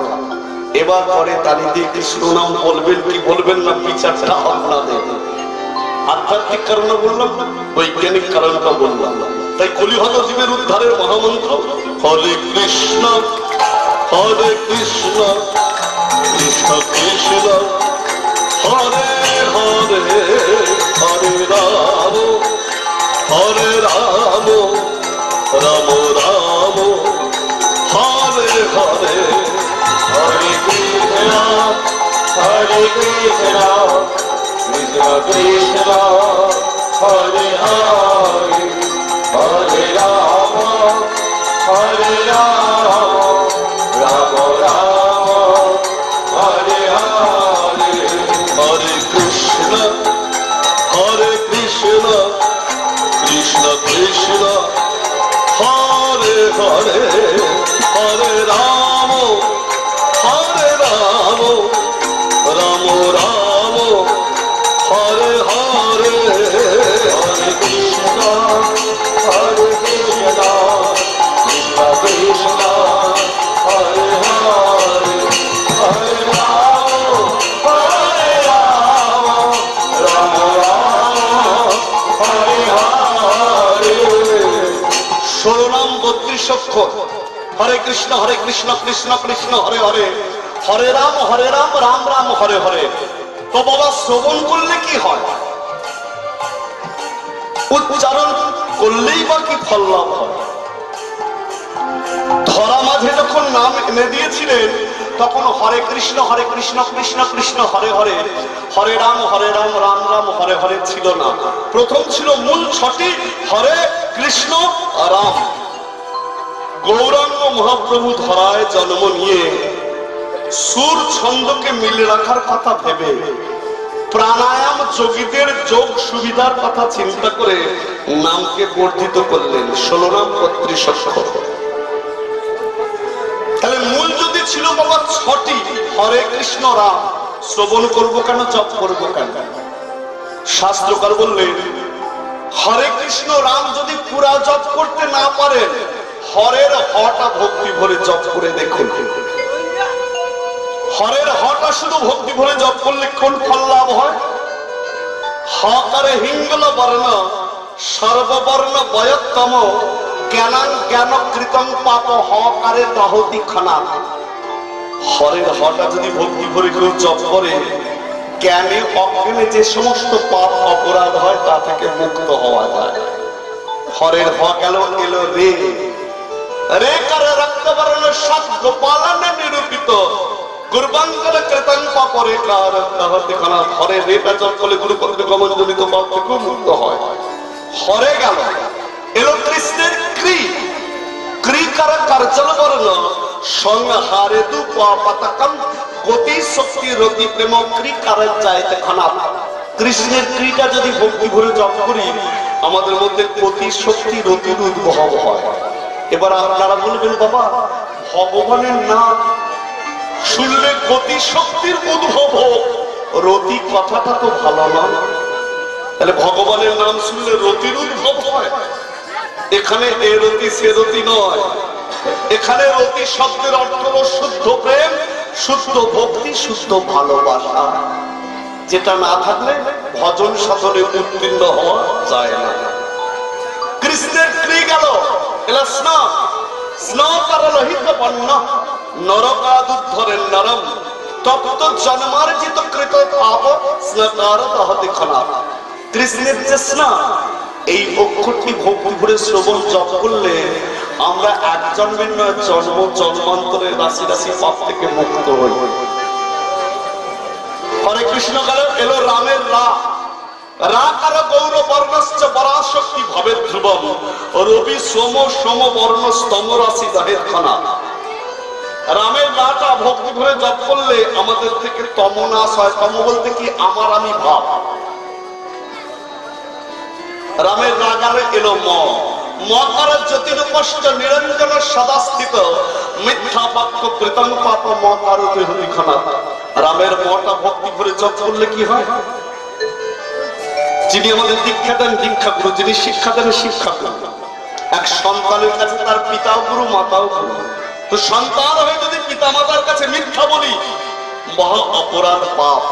এবার পরে তালি দিয়ে কৃষ্ণ নাম বলবেন কি বলবেন না, বিচারটা আপনাদের। আধ্যাত্মিক কারণে বললাম, বৈজ্ঞানিক কারণটা বললাম। তাই কলিহত জীবের উদ্ধারের মহামন্ত্র হরে কৃষ্ণ হরে কৃষ্ণ কৃষ্ণ কৃষ্ণ হরে হরে হরে রাম হরে রাম রাম রাম হরে হরে হরে কৃষ্ণ হরে কৃষ্ণ কৃষ্ণ কৃষ্ণ হরে হরে হরে রাম হরে রাম রাম রাম হরে হরে হরে কৃষ্ণ কৃষ্ণ কৃষ্ণ হরে হরে হরে রাম রাম রাম হরে হরে হরে কৃষ্ণ কৃষ্ণ কৃষ্ণ হরে হরে হরে রাম রাম রাম হরে হরে। 16 নাম 32 অক্ষর। হরে কৃষ্ণ কৃষ্ণ কৃষ্ণ হরে হরে হরে রাম রাম রাম হরে হরে। তো বাবা, শ্রবণ করলে কি হয়? উচ্চারণ করলেই বা কি ফল লাভ হয়? ধরা মাঝে যখন নাম এনে দিয়েছিলেন, তখন হরে কৃষ্ণ কৃষ্ণ কৃষ্ণ হরে হরে হরে রাম রাম রাম হরে হরে ছিল না। প্রথম ছিল মূল 6টি হরে কৃষ্ণ রাম। গৌরাঙ্গ মহাপ্রভু ধরায় জন্ম নিয়ে সুর ছন্দকে মিলে রাখার কথা ভেবে, প্রাণায়াম যোগীদের যোগ সুবিধার কথা চিন্তা করে নামকে বর্ধিত করলেন। 16 নাম 32 অক্ষর। তাহলে মূল যদি ছিল বাবা 6টি হরে কৃষ্ণ রাম, শ্রবণ করবো কেন, জপ করবো কেন? শাস্ত্রকার বললেন, হরে কৃষ্ণ রাম যদি পুরা জপ করতে না পারেন, হরের হটা ভক্তি ভরে জপ করে দেখুন। হরের হটা শুধু ভক্তি ভরে জপ করলে কোন ফল লাভ হয়? হকারে হিঙ্গল বর্ণ সর্ববর্ণ বয়োত্তম জ্ঞানাং জ্ঞান কৃতং পাপ হকারে দহতি খানা। হরের হটা যদি ভক্তি ভরে কেউ জপ করে, জ্ঞানে অজ্ঞানে যে সমস্ত পাপ অপরাধ হয় তা থেকে মুক্ত হওয়া যায়। হরের হ গেল এলো রে, রে কারে রক্তবর্ণ সাত গোপালনে নিরূপিত গুরবাঙ্গল কৃতং পাপ রে কার দহতি খানা। হরে রেটা জপ করলে গুরুপদ গমন জনিত পাপ থেকে মুক্ত হয়। হরে গেল এলো কৃষ্ণের ক্রি, ক্রি কার কার্যল বর্ণ সংহারে দু পাতকম গতি শক্তি রতি প্রেম ক্রি কারণ চাইতে খানা কৃষ্ণের ক্রিটা যদি ভক্তি ভরে জপ করি আমাদের মধ্যে গতি শক্তি রতির উদ্ভব হয়। এবার আপনারা বলবেন বাবা ভগবানের নাম শুনলে গতি শক্তির উদ্ভব হোক, রতি কথাটা তো ভালো নয়। তাহলে ভগবানের নাম শুনলে রতির উদ্ভব হয়? এখানে এ রতি সে রতি নয়, এখানে রতি শব্দের অর্থ হলো শুদ্ধ প্রেম, শুদ্ধ ভক্তি, শুদ্ধ ভালোবাসা, যেটা না থাকলে ভজন সাধনে উত্তীর্ণ হওয়া যায় না। কৃষ্ণের ক্রি গেল এলা স্নান স্নান করা লোহিত বর্ণ নরকাদুদ্ধরের নরম তপ্ত জন্মার্জিত কৃত পাপ স্নাকার দহতি খনা। কৃষ্ণের যে স্নান, এই অক্ষরটি ভক্তি ভরে শ্রবণ জপ করলে আমরা এক জন্মের নয় জন্ম জন্মান্তরের রাশি রাশি পাপ থেকে মুক্ত হই। হরে কৃষ্ণ গেল এলো রামের রা রাকার গৌর বর্ণশ্চ পরাশক্তি ভবে ধ্রুবম রবি সোম সোম বর্ণ স্তম রাশি দহের খনা। রামের রাটা ভক্তি ভরে জপ করলে আমাদের থেকে তমনাশ হয়। তম বলতে কি আমার আমি ভাব। রামের রাগারে এলো মকার জ্যোতিরূপষ্ট নিরঞ্জন সদাস্থিত মিথ্যা বাক্য কৃতং পাপ মকার খনা। রামের মটা ভক্তি ভরে জপ করলে কি হয়? যিনি আমাদের দীক্ষা দেন দীক্ষা গুরু, যিনি শিক্ষা দেন শিক্ষা গুরু। এক সন্তানের কাছে তার পিতাও গুরু মাতাও গুরু। তো সন্তান হয়ে যদি পিতা মাতার কাছে মিথ্যা বলি মহা অপরাধ পাপ।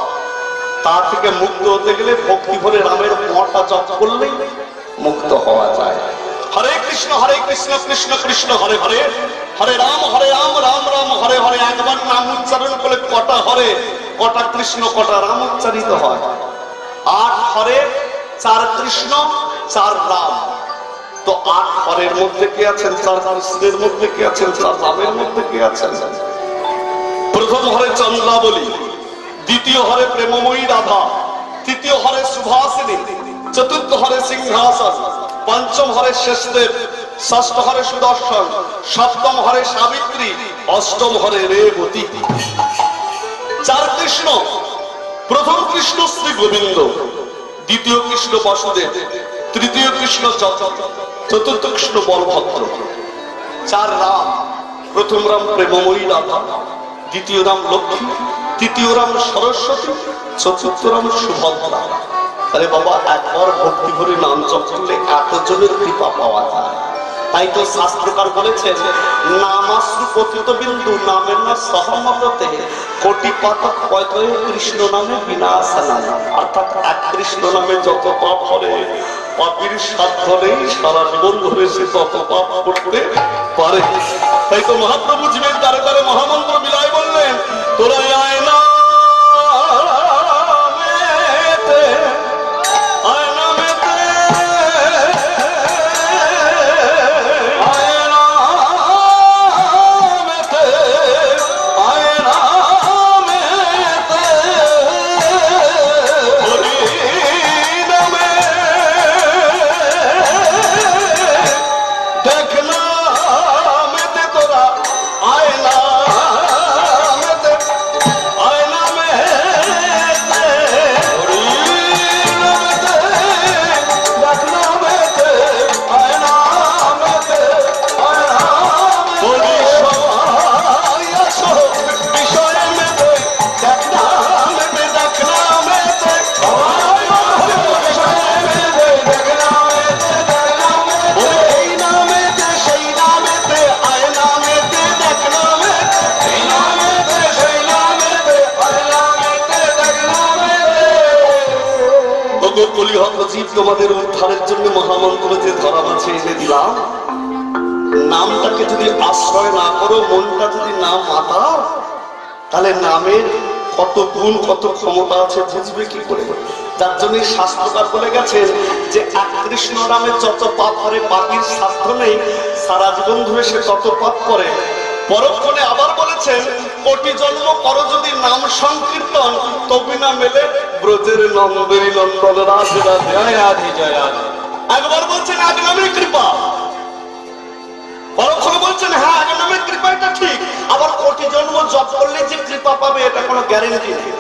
তা থেকে মুক্ত হতে গেলে ভক্তি ভরে রামের মটা জপ করলেই মুক্ত হওয়া যায়। হরে কৃষ্ণ কৃষ্ণ কৃষ্ণ হরে হরে, হরে রাম রাম রাম হরে হরে। একবার নাম উচ্চারণ করলে কটা হরে কটা কৃষ্ণ কটা রাম উচ্চারিত হয়। 8 হরে 4 কৃষ্ণ 4 রাম। তো 8 হরের মধ্যে কে আছেন? 4 কৃষ্ণের মধ্যে কে আছেন? 4 রামের মধ্যে কে আছেন? প্রথম হরে চন্দ্রাবলী, দ্বিতীয় হরে প্রেমময়ী রাধা, তৃতীয় হরে সুভাষিনী, চতুর্থ হরে সিংহাসন, পঞ্চম হরে শেষদেব, ষষ্ঠ হরে সুদর্শন, সপ্তম হরে সাবিত্রী, অষ্টম হরে রেবতী। 4 কৃষ্ণ। প্রথম কৃষ্ণ শ্রী গোবিন্দ, দ্বিতীয় কৃষ্ণ বাসুদেব, তৃতীয় কৃষ্ণ চতুর্থ কৃষ্ণ বলভদ্র। 4 রাম। প্রথম রাম প্রেমময়ী রাধা, দ্বিতীয় রাম লক্ষ্মী, তৃতীয় রাম সরস্বতী, চতুর্থ রাম সুভদ্রা। তাহলে বাবা একবার ভক্তি ভরে নাম জপ করলে এতজনের কৃপা পাওয়া যায়। তাই তো শাস্ত্রকার বলেছে নামাশ্রু পতিত বিন্দু নামের না সহমততে কোটি পাতক পয়তয়ে কৃষ্ণ নামে বিনাশনা। অর্থাৎ এক কৃষ্ণ নামে যত পাপ হবে পাপীর সাধ্য নেই, সারা জীবন ধরে সে তত পাপ করতে পারে। তাই তো মহাপ্রভু জীবের দ্বারে দ্বারে মহামন্ত্র বিলায় বললেন তোরা আয় না তোমাদের উদ্ধারের জন্য মহামন্ত্র যে ধরা মাঝে এনে দিলাম, নামটাকে যদি আশ্রয় না করো, মনটা যদি না মাতাও, তাহলে নামের কত গুণ কত ক্ষমতা আছে বুঝবে কি করে? যার জন্য শাস্ত্রকার বলে গেছেন যে এক কৃষ্ণ নামে যত পাপ করে পাপীর সাধ্য নেই, সারা জীবন ধরে সে তত পাপ করে। পরক্ষণে আবার বলেছেন কোটি জন্ম করো যদি নাম সংকীর্তন তবে না মেলে ব্রজের নন্দেরী নন্দন রাধে রাধে আধি জয় আধি। একবার বলছেন এক নামের কৃপা, পরক্ষণে বলছেন হ্যাঁ এক নামের কৃপা, এটা ঠিক। আবার কোটি জন্ম জপ করলে যে কৃপা পাবে এটা কোনো গ্যারেন্টি নেই।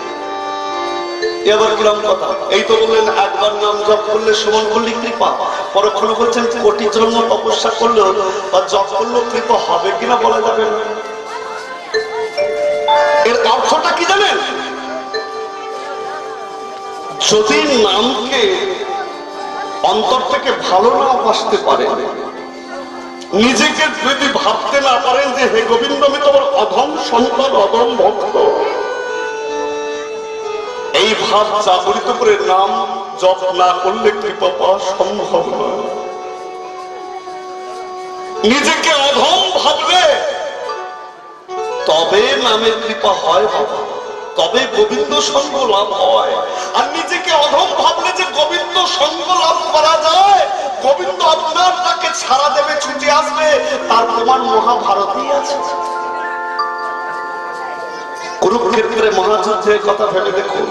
এবার কিরম কথা, এই তো বললেন একবার নাম জপ করলে শ্রবণ করলে কৃপা, পরক্ষণে বলছেন কোটি জন্ম তপস্যা করলেও বা জপ করলেও কৃপা হবে কিনা বলা যাবে না। এর অর্থটা কি জানেন? যদি নামকে অন্তর থেকে ভালো না বাসতে পারেন, নিজেকে যদি ভাবতে না পারেন যে হে গোবিন্দ আমি তোমার অধম সন্তান, অধম ভক্ত, এই ভাব জাগরিত করে নাম জপ না করলে কৃপা পাওয়া সম্ভব নয়। নিজেকে অধম ভাবলে তবে নামের কৃপা হয় বাবা, তবে গোবিন্দ সঙ্গ লাভ হয়। আর নিজেকে অধম ভাবলে যে গোবিন্দ সঙ্গ লাভ করা যায়, গোবিন্দ আপনার তাকে ছাড়া দেবে, ছুটে আসবে, তার প্রমাণ মহাভারতেই আছে। কুরুক্ষেত্রে মহাযুদ্ধের কথা ভেবে দেখুন,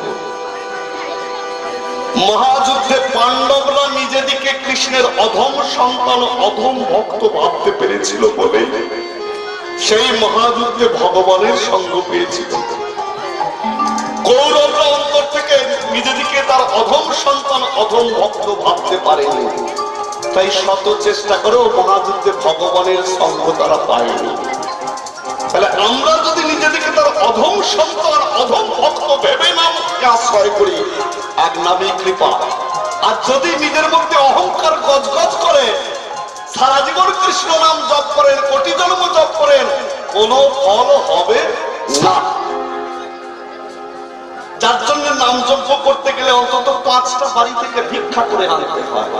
মহাযুদ্ধে পাণ্ডবরা নিজেদিকে কৃষ্ণের অধম সন্তান, অধম ভক্ত ভাবতে পেরেছিল বলে সেই মহাযুদ্ধে ভগবানের সঙ্গ পেয়েছিল। কৌরবরা অন্তর থেকে নিজেদিকে তার অধম সন্তান, অধম ভক্ত ভাবতে পারেনি, তাই শত চেষ্টা করেও মহাযুদ্ধে ভগবানের সঙ্গ তারা পায়নি। তাহলে আমরা যদি নিজেদিকে তার অধম সন্তান, অধম ভক্ত ভেবে নামকে আশ্রয় করি, এক নামই কৃপা। আর যদি নিজের মধ্যে অহংকার গজগজ করে সারা জীবন কৃষ্ণ নাম জপ করেন, কোটি জন্ম জপ করেন, কোনো ফল হবে না। যার জন্য নাম যজ্ঞ করতে গেলে অন্তত 5টা বাড়ি থেকে ভিক্ষা করে আনতে হয়।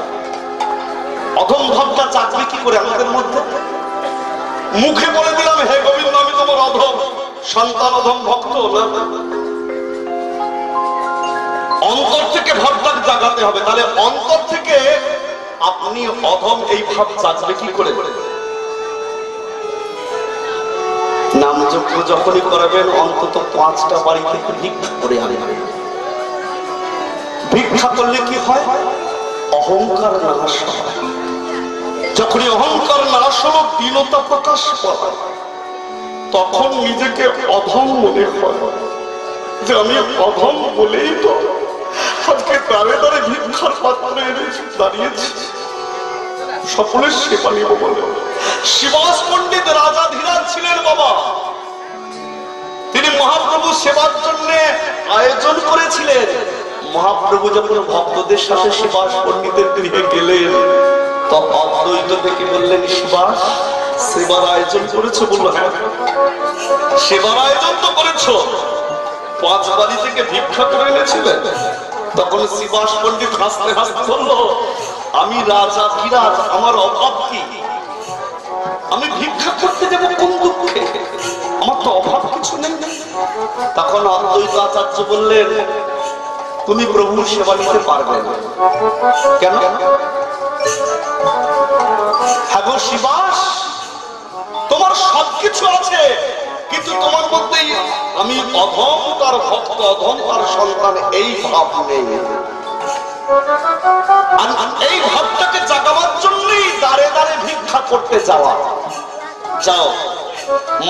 অধম ভাবটা চাকরি কি করে আমাদের মধ্যে? মুখে বলে দিলাম হে গোবিন্দ আমি তোমার অধম সন্তান, অধম ভক্ত না, অন্তর থেকে ভাবটা জাগাতে হবে। তাহলে অন্তর থেকে আপনি অধম এই ভাব জাগবে কি করে? নাম যজ্ঞ যখনই করাবেন অন্তত 5টা বাড়ি থেকে ভিক্ষা করে আনবেন। ভিক্ষা করলে কি হয়? অহংকার নাশ হয়। যখনই অহংকার নাশ হলো, দীনতা প্রকাশ পায়, তখন নিজেকে অধম মনে হয় যে আমি অধম বলেই তো আজকে দাঁড়ে দাঁড়ে ভিক্ষার পাত্রে দাঁড়িয়েছি, সকলের সেবা নিব বলে। শিবাস পণ্ডিত রাজা ধীরাজ ছিলেন বাবা, তিনি মহাপ্রভু সেবার জন্য আয়োজন করেছিলেন। মহাপ্রভু যখন ভক্তদের সাথে শিবাস পণ্ডিতের গৃহে গেলেন, তো অদ্বৈত থেকে বললেন শিবাস সেবার আয়োজন করেছো? বললো হ্যাঁ। সেবার আয়োজন তো করেছো, 5 বাড়ি থেকে ভিক্ষা করে এনেছিলেন? তখন শিবাস পণ্ডিত হাসতে হাসতে বলল আমি রাজা ধীরাজ, আমার অভাব কি? আমি ভিক্ষা করতে যাবো কোন দুঃখে? আমার তো অভাব কিছু নেই। তখন অদ্বৈত আচার্য বললেন তুমি প্রভুর সেবা নিতে পারবে না। কেন? হ্যাঁ গো শিবাস, তোমার সবকিছু আছে, কিন্তু তোমার মধ্যে আমি অধম তার ভক্ত, অধম তার সন্তান এই ভাব নেই। এই ভাবটাকে জাগাবার জন্যই দাঁড়ে দাঁড়ে ভিক্ষা করতে যাওয়া। যাও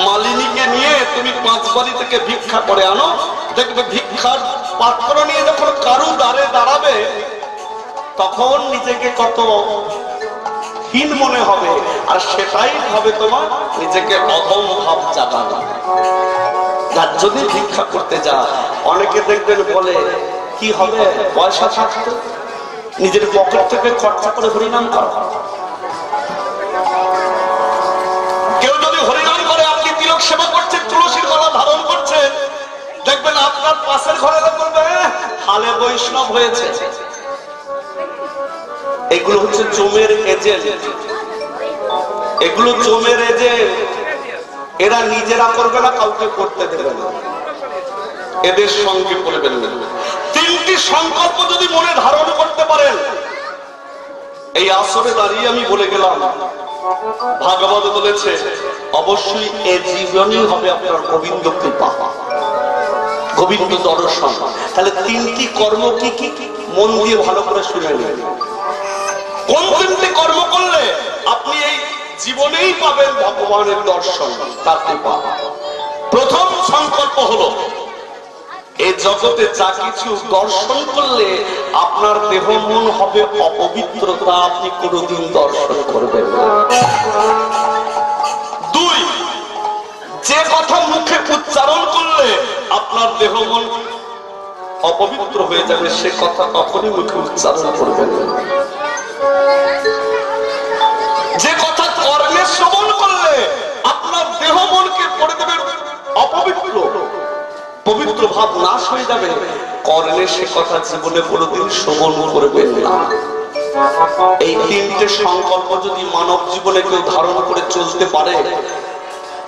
মালিনীকে নিয়ে তুমি 5 বাড়ি থেকে ভিক্ষা করে আনো, দেখবে ভিক্ষার পাত্র নিয়ে যখন কারু দাঁড়ে দাঁড়াবে তখন নিজেকে কত হীন মনে হবে, আর সেটাই হবে তোমার নিজেকে অধম ভাব জাগানো। যার যদি ভিক্ষা করতে যা, অনেকে দেখবেন বলে কি হবে, পয়সা থাকতো নিজের পকেট থেকে খরচা করে হরিনাম করা। কেউ যদি হরিনাম করে, আপনি তিলক সেবা করছেন, তুলসীর মালা ধারণ করছেন, দেখবেন আপনার পাশের ঘরে বলবে হালে বৈষ্ণব হয়েছে। এগুলো হচ্ছে জমের এজেন্ট, এগুলো জমের এজেন্ট। এরা নিজেরা করবে না, কাউকে করতে দেবে না, এদের সঙ্গে করবেন না। 3টি সংকল্প যদি মনে ধারণ করতে পারেন, এই আসরে দাঁড়িয়ে আমি বলে গেলাম, ভাগবত বলেছে অবশ্যই এ জীবনই হবে আপনার গোবিন্দ কৃপা, গোবিন্দ দর্শন। তাহলে 3টি কর্ম কি কি? মন দিয়ে ভালো করে শুনে নিন। কোন 3টি কর্ম করলে আপনি এই জীবনেই পাবেন ভগবানের দর্শন, তার কৃপা? প্রথম সংকল্প হলো এই জগতে যা কিছু দর্শন করলে আপনার দেহ মন হবে অপবিত্র, তা আপনি কোনোদিন দর্শন করবেন না। দুই, যে কথা মুখে উচ্চারণ করলে আপনার দেহ মন অপবিত্র হয়ে যাবে, সে কথা কখনই মুখে উচ্চারণ করবেন না। যে কথা কর্মে শ্রবণ করলে আপনার দেহ মনকে করে দেবে অপবিত্র, পবিত্র ভাব নাশ হয়ে যাবে, কর্মে সে কথা জীবনে কোনোদিন শ্রবণ করবেন না। এই তিনটে সংকল্প যদি মানব জীবনে কেউ ধারণ করে চলতে পারে,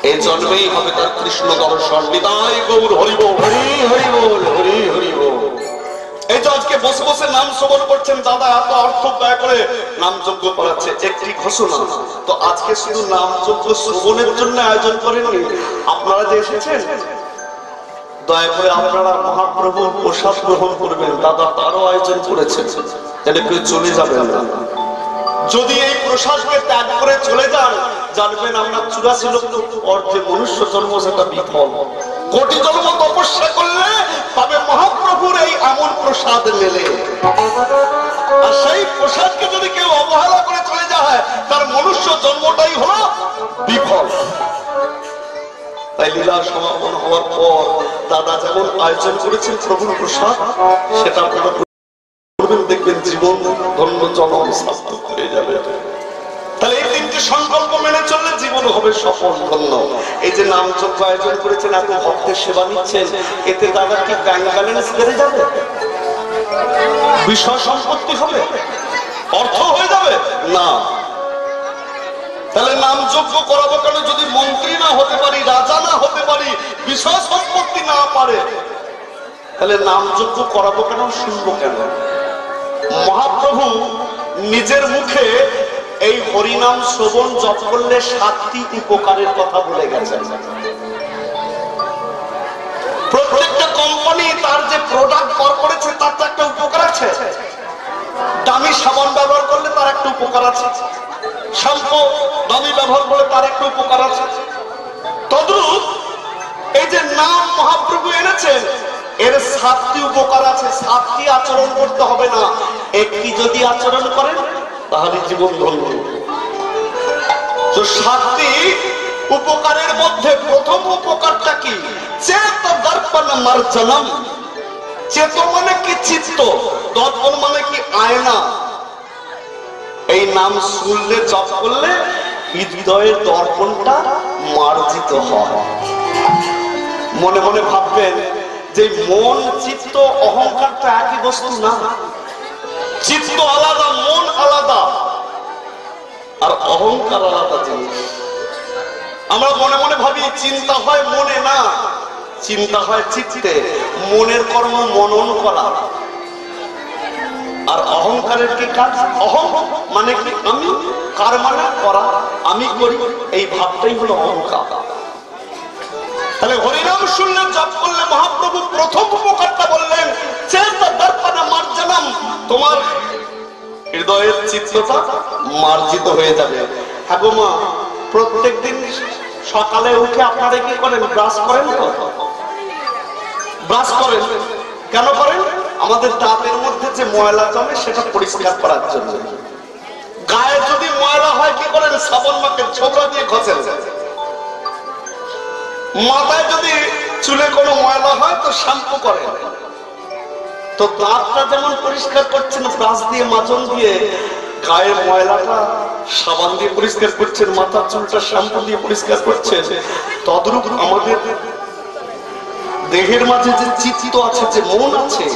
এই জন্মেই হবে তার কৃষ্ণ দর্শন। নিতাই গৌর হরি বল, হরি হরি বল, হরি হরি বল। এই যে আজকে বসে বসে নাম শ্রবণ করছেন, দাদা এত অর্থ ব্যয় করে নাম যজ্ঞ করাচ্ছে, একটি ঘোষণা তো আজকে শুধু নাম যজ্ঞ শ্রবণের জন্য আয়োজন করেননি। আপনারা যে এসেছেন, দয়া করে আপনারা মহাপ্রভুর প্রসাদ গ্রহণ করবেন। দাদা তারও আয়োজন করেছেন, যেন কেউ চলে যাবেন না। যদি এই প্রসাদকে ত্যাগ করে চলে যান, জানবেন আমরা 84 লক্ষ পর যে মনুষ্য জন্ম সেটা বিফল। কোটি জন্ম তপস্যা করলে তবে মহাপ্রভুর এই এমন প্রসাদ মেলে। আর সেই প্রসাদকে যদি কেউ অবহেলা করে চলে যায়, তার মনুষ্য জন্মটাই হলো বিফল। তাই লীলা সমাপন হওয়ার পর দাদা যেমন আয়োজন করেছেন প্রভুর প্রসাদ, সেটা আপনারা করবেন, দেখবেন জীবন ধন্য জনম সার্থক হয়ে যাবে। তাহলে এই তিনটি সংকল্প মেনে চললে জীবন হবে সফল ধন্য। এই যে নাম যজ্ঞ আয়োজন করেছেন, এত ভক্তের সেবা নিচ্ছেন, এতে দাদা কি ব্যাংক ব্যালেন্স বেড়ে যাবে? বিষয় সম্পত্তি হবে? অর্থ হয়ে যাবে না। তাহলে নাম যজ্ঞ করাবো কেন? যদি মন্ত্রী না হতে পারি, রাজা না হতে পারি, বিষয় সম্পত্তি না পারে, তাহলে নাম যজ্ঞ করাবো কেন, শুনবো কেন? মহাপ্রভু নিজের মুখে এই হরিনাম শ্রবণ জপ করলে 7টি উপকারের কথা বলে গেছেন। প্রত্যেকটা কোম্পানি তার যে প্রোডাক্ট বার করেছে তার তো একটা উপকার আছে। দামি সাবান ব্যবহার করলে তার একটা উপকার আছে, শ্যাম্পু দামি ব্যবহার করলে তার একটা উপকার আছে। তদ্রূপ এই যে নাম মহাপ্রভু এনেছেন, এর 7টি উপকার আছে। 7টি আচরণ করতে হবে না, একটি যদি আচরণ করেন তাহলে জীবন ধন্য। তো 7টি উপকারের মধ্যে প্রথম উপকারটা কি? চেত দর্পণ মার্জনম। চেত মানে কি? চিত্ত। দর্পণ মানে কি? আয়না। এই নাম শুনলে, জপ করলে হৃদয়ের দর্পণটা মার্জিত হয়। মনে মনে ভাববেন যে মন, চিত্ত, অহংকারটা একই বস্তু না। চিত্ত আলাদা, মন আলাদা, আর অহংকার আলাদা জিনিস। আমরা মনে মনে ভাবি চিন্তা হয় মনে, না, চিন্তা হয় চিত্তে। মনের কর্ম মনন করা। আর অহংকারের কি কাজ? অহং মানে কি? আমি। কার মানে? করা। আমি করি, এই ভাবটাই হলো অহংকার। তাহলে হরিনাম শুনলে, জপ করলে মহাপ্রভু প্রথম উপকারটা বললেন, চেত দর্পণ মার্জনম। তোমার হৃদয়ের চিত্তটা মার্জিত হয়ে যাবে। হ্যাঁ গো মা, প্রত্যেকদিন সকালে উঠে আপনারা কি করেন? ব্রাশ করেন তো? ব্রাশ করেন কেন করেন? আমাদের দাঁতের মধ্যে যে ময়লা জমে সেটা পরিষ্কার করার জন্য। গায়ে যদি ময়লা হয় কি করেন? সাবান মাখেন, ছোবড়া দিয়ে ঘষেন। মাথায় যদি চুলে কোনো ময়লা হয় তো শ্যাম্পু করেন। তো দাঁতটা যেমন পরিষ্কার করছেন ব্রাশ দিয়ে, মাজন দিয়ে, গায়ের ময়লাটা সাবান দিয়ে পরিষ্কার করছেন, মাথার চুলটা শ্যাম্পু দিয়ে পরিষ্কার করছেন, তদ্রূপ আমাদের দেহের মাঝে যে চিত্ত আছে, যে মন আছে,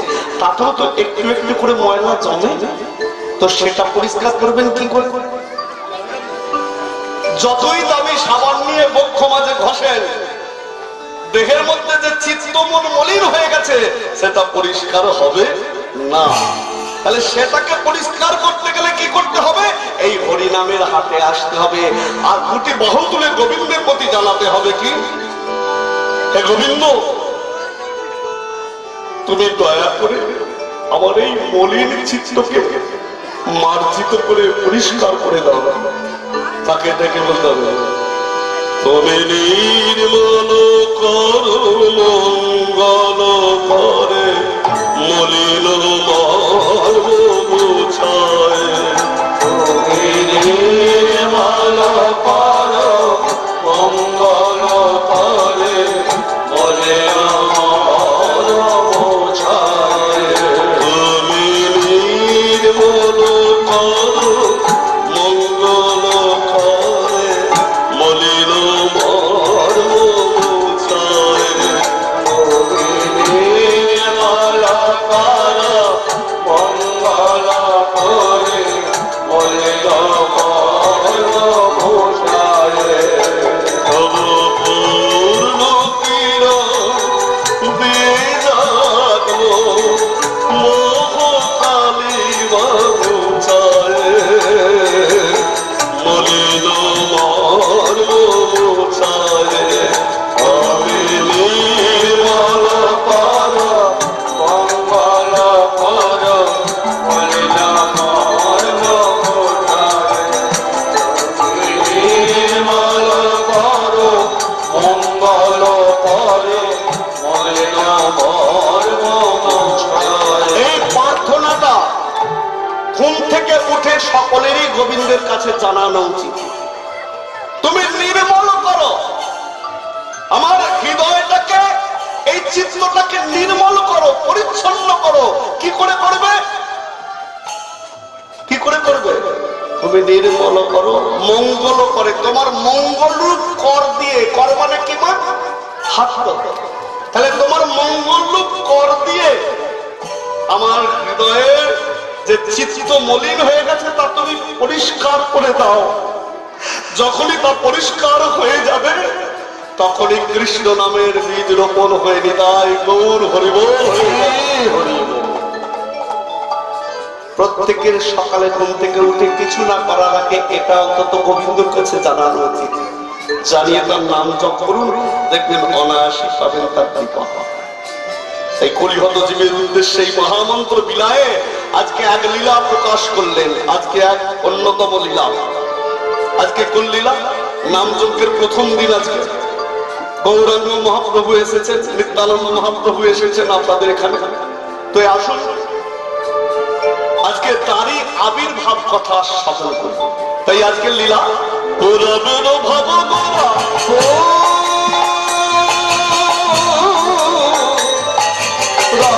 তাতেও তো একটু একটু করে ময়লা জমে। তো সেটা পরিষ্কার করবেন কি করে? যতই দামি সাবান নিয়ে বক্ষ মাঝে ঘষেন, দেহের মধ্যে যে চিত্ত মন মলিন হয়ে গেছে সেটা পরিষ্কার হবে না। তাহলে সেটাকে পরিষ্কার করতে গেলে কি করতে হবে? এই হরিনামের হাতে আসতে হবে, আর দুটি বাহু তুলে গোবিন্দের প্রতি জানাতে হবে কি, হে গোবিন্দ, তুমি দয়া করে আমার এই মলিন চিত্তকে মার্জিত করে পরিষ্কার করে দাও। তাকে ডেকে বলতে হবে, তুমি নির্মল করো মঙ্গল করে মলিন মর্ম বুঝায়। তুমি নির্মল করো মঙ্গল করে মলিন মর্ম বুঝায়। তুমি নির্মল করো মঙ্গল করে মলিন মর্ম বুঝায়। তুমি নির্মল করো মঙ্গল করে মলিন মর্ম বুঝায়। তব পূর্ণ কিরণ দিয়ে জাগো মোহ কালিমা বুঝায়। মলিন মর্ম বুঝায়। আমি নির্মল করো মঙ্গল করো মলিন মর্ম বুঝায়। তুমি নির্মল করো মঙ্গল করো মলিন মর্ম বুঝায়। এই প্রার্থনাটা ঘুম থেকে উঠে সকলেরই গোবিন্দের কাছে জানানো উচিত। তুমি নির্মল করো আমার হৃদয়টাকে, এই চিত্তটাকে নির্মল করো, পরিচ্ছন্ন করো। কি করে করবে? কি করে করবে? তুমি নির্মল করো মঙ্গল করে, তোমার মঙ্গল রূপ কর দিয়ে। কর মানে কি মা? হাত। তাহলে তোমার মঙ্গল রূপ কর দিয়ে আমার হৃদয়ের যে চিত্ত মলিন হয়ে গেছে তা তুমি পরিষ্কার করে দাও। যখনই তা পরিষ্কার হয়ে যাবে তখনই কৃষ্ণ নামের বীজ রোপণ হয়ে নিতাই গৌর হরিবোল হরিবোল। প্রত্যেকের সকালে ঘুম থেকে উঠে কিছু না করার আগে এটা অন্তত গোবিন্দর কাছে জানানো উচিত। জানিয়ে তার নাম জপ করুন, দেখবেন অনায়াসই পাবেন তার কৃপা। এই কলিহত জীবের উদ্দেশ্যে এই মহামন্ত্র বিলায়ে আজকে এক লীলা প্রকাশ করলেন। আজকে এক অন্যতম লীলা। আজকে কোন লীলা? নাম যজ্ঞের প্রথম দিন। আজকে গৌরাঙ্গ মহাপ্রভু এসেছেন, নিত্যানন্দ মহাপ্রভু এসেছেন আপনাদের এখানে। তো আসুন আজকে তারই আবির্ভাব কথা স্মরণ করি। তাই আজকে লীলা পুরবের ভাব গোরা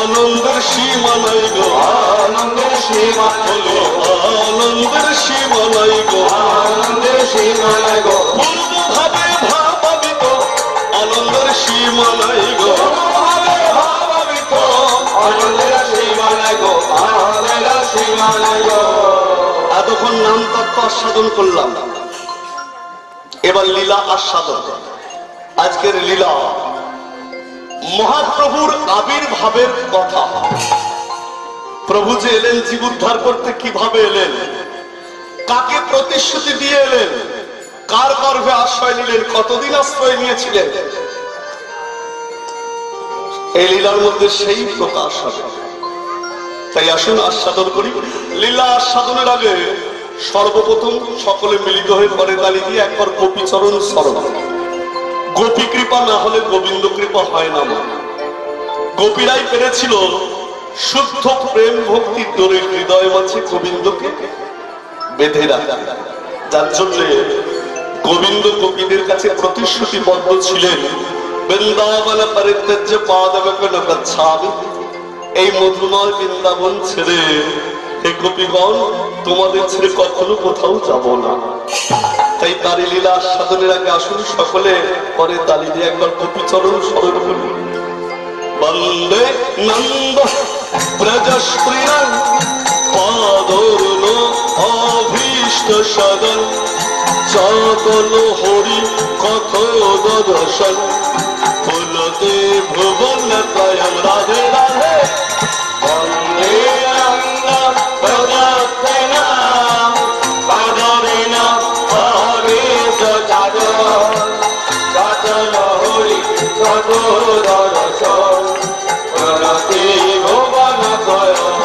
আনন্দের সীমা নাই গো, আনন্দের সীমা হলো আনন্দের সীমা নাই গো, আনন্দের সীমা নাই গো। পূর্ব ভাবে ভাবাবিত আনন্দের সীমা নাই গো, ভাবে ভাবাবিত আনন্দের সীমা নাই গো, আনন্দের সীমা নাই গো। এতক্ষণ নাম তত্ত্ব আস্বাদন করলাম, এবার লীলা আস্বাদন। আজকের লীলা মহাপ্রভুর আবির্ভাবের কথা। প্রভু যে এলেন জীব উদ্ধার করতে, কিভাবে এলেন, কাকে প্রতিশ্রুতি দিয়ে এলেন, কার গর্ভে আশ্রয় নিলেন, কতদিন আশ্রয় নিয়েছিলেন, এই লীলার মধ্যে সেই প্রকাশ হবে। তাই আসুন আস্বাদন করি। লীলা আস্বাদনের আগে সর্বপ্রথম সকলে মিলিত হয়ে পরে তালি দিয়ে একবার গোপীচরণ স্মরণ। গোপী কৃপা না হলে গোবিন্দ কৃপা হয় না। গোপীরাই পেরেছিল শুদ্ধ প্রেম ভক্তির ডোরে হৃদয় মাঝে গোবিন্দকে বেঁধে রাখা, যার জন্য গোবিন্দ গোপীদের কাছে প্রতিশ্রুতিবদ্ধ ছিলেন, বৃন্দাবন পরিত্যজ্য পাদবকন গচ্ছামি, এই মধুময় বৃন্দাবন ছেড়ে হে গোপীগণ তোমাদের ছেড়ে কখনো কোথাও যাব না। তাই তারি লীলা আস্বাদনের আগে আসুন সকলে, পরে তালি দিয়ে একবার গোপীচরণ স্মরণ করি। বন্দে নন্দ ব্রজস্প্রিয় পাদোর্ণ অভীষ্ট সদন, সকল হরি কথ দর্শন, ফুলতে ভুবন ত্রয়ং রাধে রাধে। বন্দে নন্দ ব্রজস্প্রিয় পাদোর্ণ অভীষ্ট সদন, সকল হরি কথ দর্শন, ফুলতে ভুবন ত্রয়ং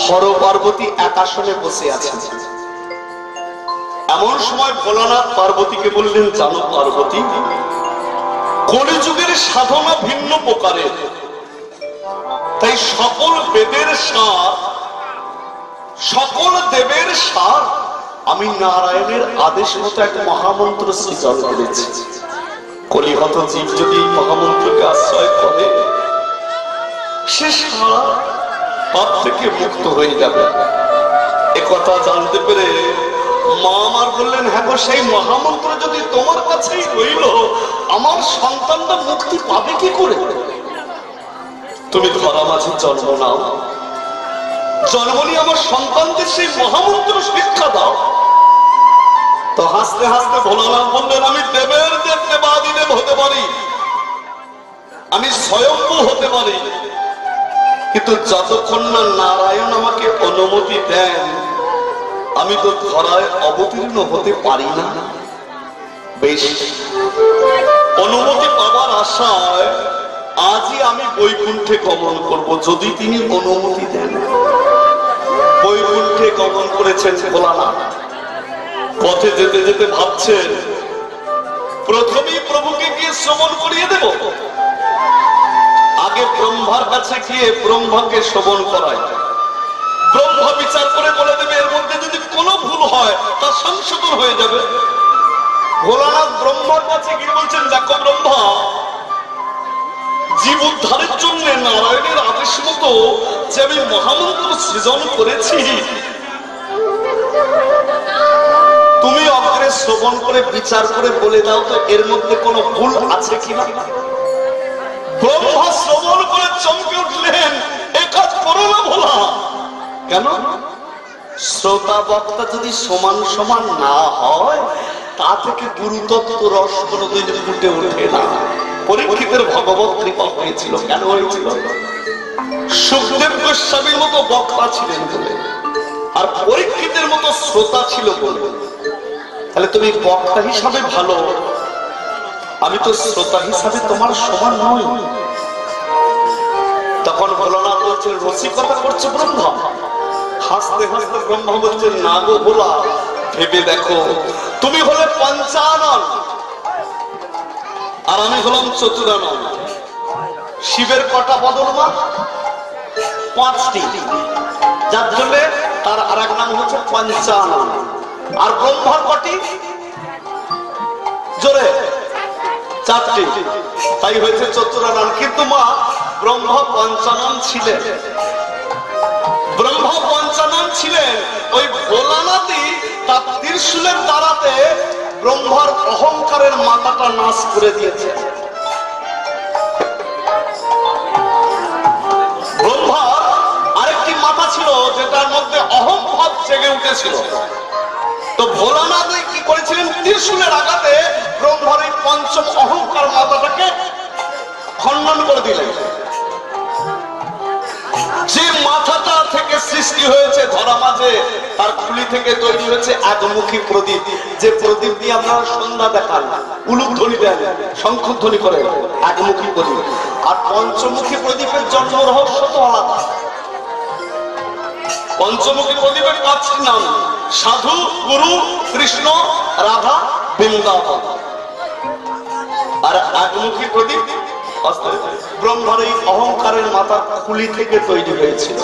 হর পার্বতী এক আসনে বসে আছেন। এমন সময় ভোলানাথ পার্বতীকে বললেন, জানো পার্বতী, কলিযুগের সাধনা ভিন্ন প্রকারের, তাই সকল বেদের সার, সকল দেবের সার আমি নারায়ণের আদেশ মতো এক মহামন্ত্র সৃজন করেছি। কলিহত জীব যদি এই মহামন্ত্রকে আশ্রয় করে, সে সারা পাপ থেকে মুক্ত হয়ে যাবে। একথা জানতে পেরে মা আমার বললেন, হ্যাঁ গো, সেই মহামন্ত্র যদি তোমার কাছেই রইল, আমার সন্তানটা মুক্তি পাবে কি করে? তুমি ধরা মাঝে জন্ম নাও, জন্ম নিয়ে আমার সন্তানদের সেই মহামন্ত্র শিক্ষা দাও। তো হাসতে হাসতে ভোলানাথ বললেন, আমি দেবের দেব দেবাদিদেব হতে পারি, আমি স্বয়ম্ভু হতে পারি, কিন্তু যতক্ষণ না নারায়ণ আমাকে অনুমতি দেন, আমি তো ধরায় অবতীর্ণ হতে পারি না। বেশ, অনুমতি পাবার আশায় আজই আমি বৈকুণ্ঠে গমন করব, যদি তিনি অনুমতি দেন। বৈকুণ্ঠে গমন করেছেন ভোলানাথ। পথে যেতে যেতে ভাবছেন, প্রথমেই প্রভুকে গিয়ে শ্রবণ করিয়ে দেব, আগে ব্রহ্মার কাছে গিয়ে ব্রহ্মাকে শ্রবণ করায়। ব্রহ্মা বিচার করে বলে দেবে, এর মধ্যে যদি কোনো ভুল হয় তা সংশোধন হয়ে যাবে। ভোলানাথ ব্রহ্মার কাছে গিয়ে বলছেন, দেখো ব্রহ্মা, জীব উদ্ধারের জন্য নারায়ণের আদেশ মতো যে আমি মহামন্ত্র সৃজন করেছি, তুমি অগ্রে শ্রবণ করে বিচার করে বলে দাও তো এর মধ্যে কোনো ভুল আছে কিনা। ব্রহ্মা শ্রবণ করে চমকে উঠলেন, এ কাজ করো না ভোলা। কেন? শ্রোতা বক্তা যদি সমান সমান না হয়, তা থেকে গুরুতত্ত্ব রস কোনদিন ফুটে ওঠে না। পরীক্ষিতের ভগবত কৃপা হয়েছিল। কেন হয়েছিল? সুখদেব গোস্বামীর মতো বক্তা ছিলেন বলে, আর পরীক্ষিতের মতো শ্রোতা ছিল বলে। তাহলে তুমি বক্তা হিসাবে ভালো, আমি তো শ্রোতা হিসাবে তোমার সমান নই। তখন ভোলানাথ বলছেন, রসিকতা করছে ব্রহ্মা। হাসতে হাসতে ব্রহ্মা বলছেন, না গো ভোলা, ভেবে দেখো, তুমি হলে পঞ্চানন আর আমি হলাম চতুরানন। শিবের কটা বদন মা? 5টি, যার জন্য তার আর এক নাম হচ্ছে পঞ্চানন। আর ব্রহ্মার কটি? জোরে 4টি, তাই হয়েছে চতুরানন। কিন্তু মা ব্রহ্মা পঞ্চানন ছিলেন। ব্রহ্মা পঞ্চানন ছিলেন, ওই ভোলানাথই তার ত্রিশূলের দ্বারাতে ব্রহ্মার অহংকারের মাথাটা নাশ করে দিয়েছে। ব্রহ্মার আরেকটি মাথা ছিল যেটার মধ্যে অহংভাব জেগে উঠেছিল। তো ভোলানাথ কি করেছিলেন? ত্রিশূলের আঘাতে ব্রহ্মার এই পঞ্চম অহংকার মাথাটাকে খণ্ডন করে দিলেন। যে মাথাটা থেকে সৃষ্টি হয়েছে ধরা মাঝে, তার খুলি থেকে তৈরি হয়েছে একমুখী প্রদীপ। যে প্রদীপ দিয়ে আপনারা সন্ধ্যা দেখান, উলুক ধ্বনি দেন, শঙ্খ ধ্বনি করে, একমুখী প্রদীপ। আর পঞ্চমুখী প্রদীপের জন্ম রহস্য তো আলাদা। পঞ্চমুখী প্রদীপের 5টি নাম: সাধু, গুরু, কৃষ্ণ, রাধা, বৃন্দাবন। আর একমুখী প্রদীপ ব্রহ্মার এই অহংকারের মাথার খুলি থেকে তৈরি হয়েছিল।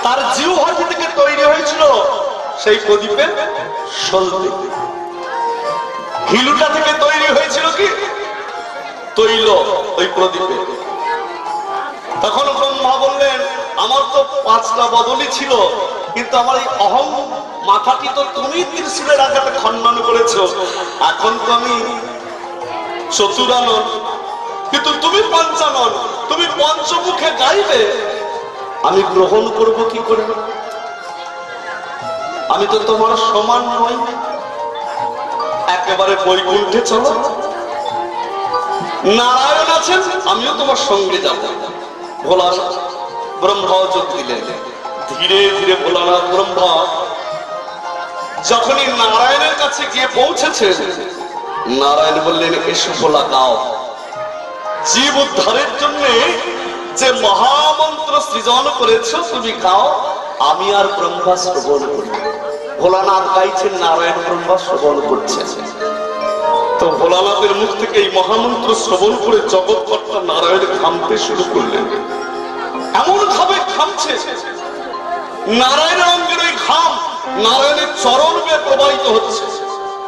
তার জিহ্বা থেকে তৈরি হয়েছিল সেই প্রদীপের সলতে। হিলুটা থেকে তৈরি হয়েছিল কি? তৈল ওই প্রদীপে। তখন ব্রহ্মা বললেন, আমার তো 5টা বদনই ছিল, কিন্তু আমার এই অহং মাথাটি তো তুমি ত্রিশূলের আঘাতে খণ্ডন করেছো। এখন তো আমি চতুরানন, কিন্তু তুমি পঞ্চানন। তুমি পঞ্চমুখে গাইবে, আমি গ্রহণ করব কি করে? আমি তো তোমার সমান নই। একেবারে বৈকুণ্ঠে চলো, নারায়ণ আছেন, আমিও তোমার সঙ্গে যাব। ভোলা ব্রহ্মা যোগ দিলেন। ধীরে ধীরে ভোলানাথ ব্রহ্মা যখনই নারায়ণের কাছে গিয়ে পৌঁছেছে, নারায়ণ বললেন, এসো ভোলা গাও। জীব উদ্ধারের জন্য যে মহামন্ত্র সৃজন করেছ তুমি গাও, আমি আর ব্রহ্মা শ্রবণ করি। ভোলানাথ গাইছেন, নারায়ণ ব্রহ্মা শ্রবণ করছেন। তো ভোলানাথের মুখ থেকে এই মহামন্ত্র শ্রবণ করে জগৎকর্তা নারায়ণ ঘামতে শুরু করলেন। এমন ভাবে ঘামছে, নারায়ণের অঙ্গের ওই ঘাম নারায়ণের চরণ বেয়ে প্রবাহিত হচ্ছে।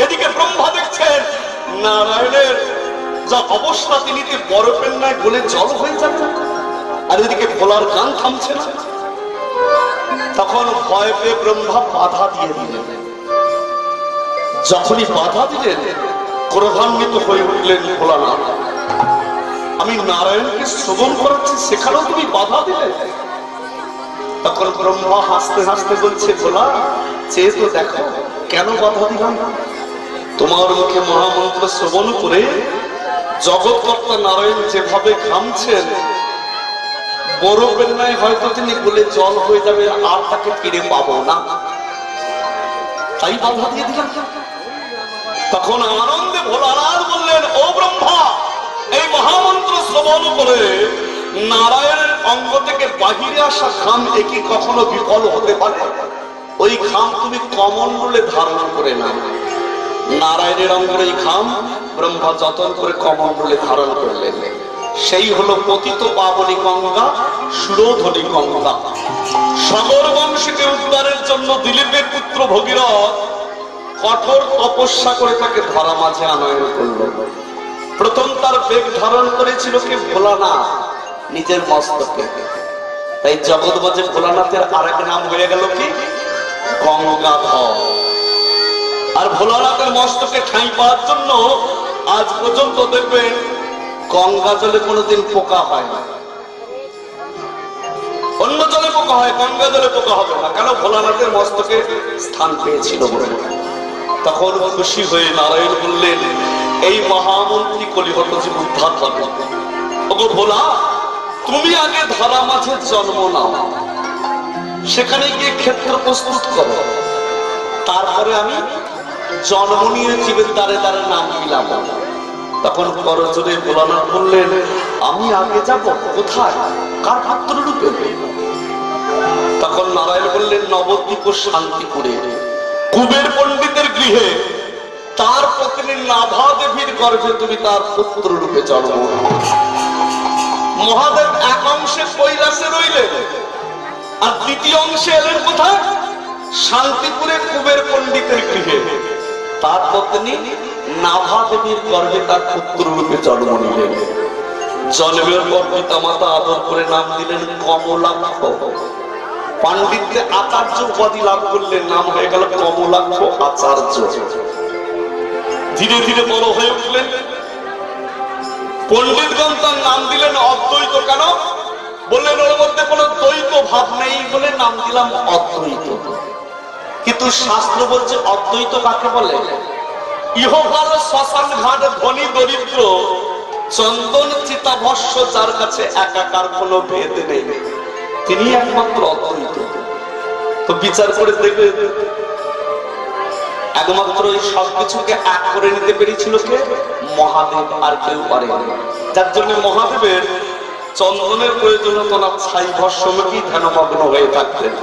এদিকে ব্রহ্মা দেখছেন নারায়ণের যা অবস্থা, তিনি বরফের ন্যায় গলে জল হয়ে যাবে। আর এদিকে ভোলার গান থামছে না। তখন ভয় পেয়ে ব্রহ্মা বাধা দিয়ে দিলেন। যখনই বাধা দিলেন, ক্রোধান্বিত হয়ে উঠলেন ভোলানাথ। আমি নারায়ণকে শ্রবণ করাচ্ছি, সেখানেও তুমি বাধা দিলে। তখন ব্রহ্মা হাসতে হাসতে বলছে, ভোলা চেয়ে তো দেখো কেন বাধা দিলাম। তোমার মুখে মহামন্ত্র শ্রবণ করে জগৎকর্তা নারায়ণ যেভাবে ঘামছেন, বরফের ন্যায় হয়তো তিনি বলে জল হয়ে যাবে, আর তাকে ফিরে পাবো না, তাই বাধা দিয়ে দিলাম। তখন আনন্দে ভোলানাথ বললেন, ও ব্রহ্মা, এই মহামন্ত্র শ্রবণ করে নারায়ণের অঙ্গ থেকে বাহিরে আসা ঘাম একই কখনো বিফল হতে পারে? ওই ঘাম তুমি কমণ্ডলে ধারণ করে নাও। নারায়ণের অঙ্গের এই ঘাম ব্রহ্মা যতন করে কমণ্ডলে ধারণ করলেন। সেই হলো পতিত পাবনী গঙ্গা, সুরোধনী গঙ্গা। সাগর বংশীকে উদ্ধারের জন্য দিলীপের পুত্র ভগীরথ কঠোর তপস্যা করে তাকে ধরা মাঝে আনয়ন করল। প্রথম তার বেগ ধারণ করেছিল কি? ভোলানাথ নিজের মস্তকে। তাই জগৎ মাঝে ভোলানাথের আরেক নাম হয়ে গেল কি? গঙ্গাধর। আর ভোলানাথের মস্তকে ঠাঁই পাওয়ার জন্য আজ পর্যন্ত দেখবেন গঙ্গা জলে কোনোদিন পোকা হয় না। অন্য জলে পোকা হয়, গঙ্গা জলে পোকা হবে না। কেন? ভোলানাথের মস্তকে স্থান পেয়েছিল বলে। তখন খুশি হয়ে নারায়ণ বললেন, এই মহামন্ত্রী কলিহত যে উদ্ধার হবে। ওগো ভোলা, তুমি আগে ধরা মাঝে জন্ম নাও, সেখানে গিয়ে ক্ষেত্র প্রস্তুত করো, তারপরে আমি জন্ম নিয়ে জীবের দ্বারে দ্বারে নাম মিলাম। তখন করজোরে ভোলানাথ বললেন, আমি আগে যাব কোথায়? কার পাত্র রূপে? তখন নারায়ণ বললেন, নবদ্বীপ ও শান্তিপুরে। কুবের পণ্ডিতের গৃহে তার পত্নী নাভা দেবীর গর্ভে তুমি তার পুত্র রূপে জন্ম। মহাদেব এক অংশে কৈলাসে রইলেন, আর দ্বিতীয় অংশে এলেন কোথায়? শান্তিপুরে কুবের পণ্ডিতের গৃহে তার পত্নী নাভা দেবীর গর্ভে তার পুত্র রূপে জন্ম নিলেন। জন্মের পর পিতা মাতা আদর করে নাম দিলেন কমলাক্ষ। পাণ্ডিত্যে আচার্য উপাধি লাভ করলেন, নাম হয়ে গেল কমলাক্ষ আচার্য। ধীরে ধীরে বড় হয়ে উঠলেন। পণ্ডিতগণ তার নাম দিলেন অদ্বৈত। কেন বললেন? ওর মধ্যে কোনো দ্বৈত ভাব নেই বলে নাম দিলাম অদ্বৈত। কিন্তু শাস্ত্র বলছে অদ্বৈত কাকে বলে? ইহকাল শ্মশান ঘাট ধনী দরিদ্র চন্দন চিতাভস্য যার কাছে একাকার কোনো ভেদ নেই, তিনি একমাত্র অদ্বৈত। তো বিচার করে দেখবে একমাত্র এই সবকিছুকে এক করে নিতে পেরেছিল কে? মহাদেব, আর কেউ পারে। যার জন্য মহাদেবের চন্দনের প্রয়োজন হতো না, ছাই ভস্মকে ধ্যানমগ্ন হয়ে থাকতেন।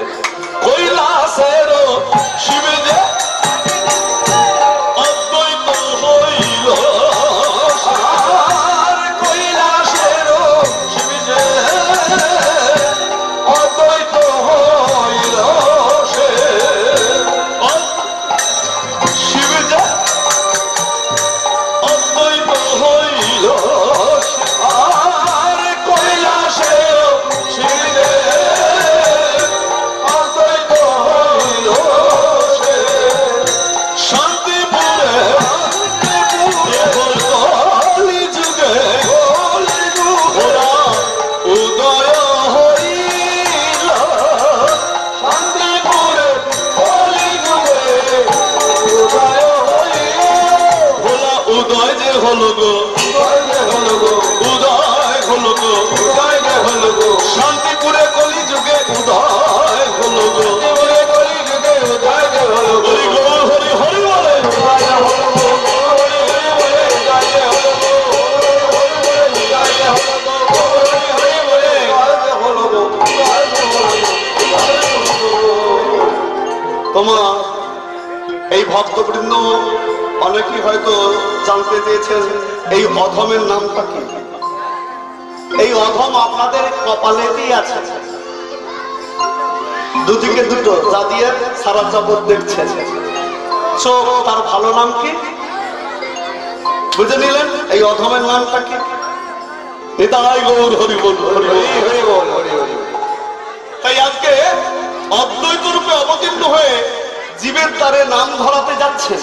কৈলাসের শিবে যে অদ্বৈত হইল, কৈলাসের শিবে যে অদ্বৈত হইল, সে শিবে যে অদ্বৈত হইল, আর কৈলাসের শিবে অদ্বৈত হইল, সে শান্তিপুরে কলি যুগে ওরা উদয় হইল, শান্তিপুরে কলি যুগে উদয় হইল, ভোলা উদয় যে হলো গো, উদয় যে হলো গো, উদয় হলো গো, উদয় যে হলো গো, শান্তিপুরে কলি যুগে উদয় হলো গো, কলি যুগে উদয় যে হলো গো, হরি গো হরি হরি বলে উদয় হলো গো, হরি হরি বলে উদয় যে হলো গো, হরি বলে উদয় যে হলো গো, হরি হরি বলে উদয় যে হলো গো, উদয় যে হলো গো। তোমার এই ভক্তবৃন্দ অনেকেই হয়তো জানতে চেয়েছেন এই অধমের নামটা কি। এই অধম আপনাদের কপালেতেই আছে, দুদিকে দুটো, যা দিয়ে সারা জগৎ দেখছেন। চোখ, তার ভালো নাম কি বুঝে নিলেন? এই অধমের নামটা কি? নিতাই গৌর হরি বল, হরি হরি বল, হরি হরি। তাই আজকে অদ্বৈত রূপে অবতীর্ণ হয়ে জীবের দ্বারে নাম ধরাতে যাচ্ছে,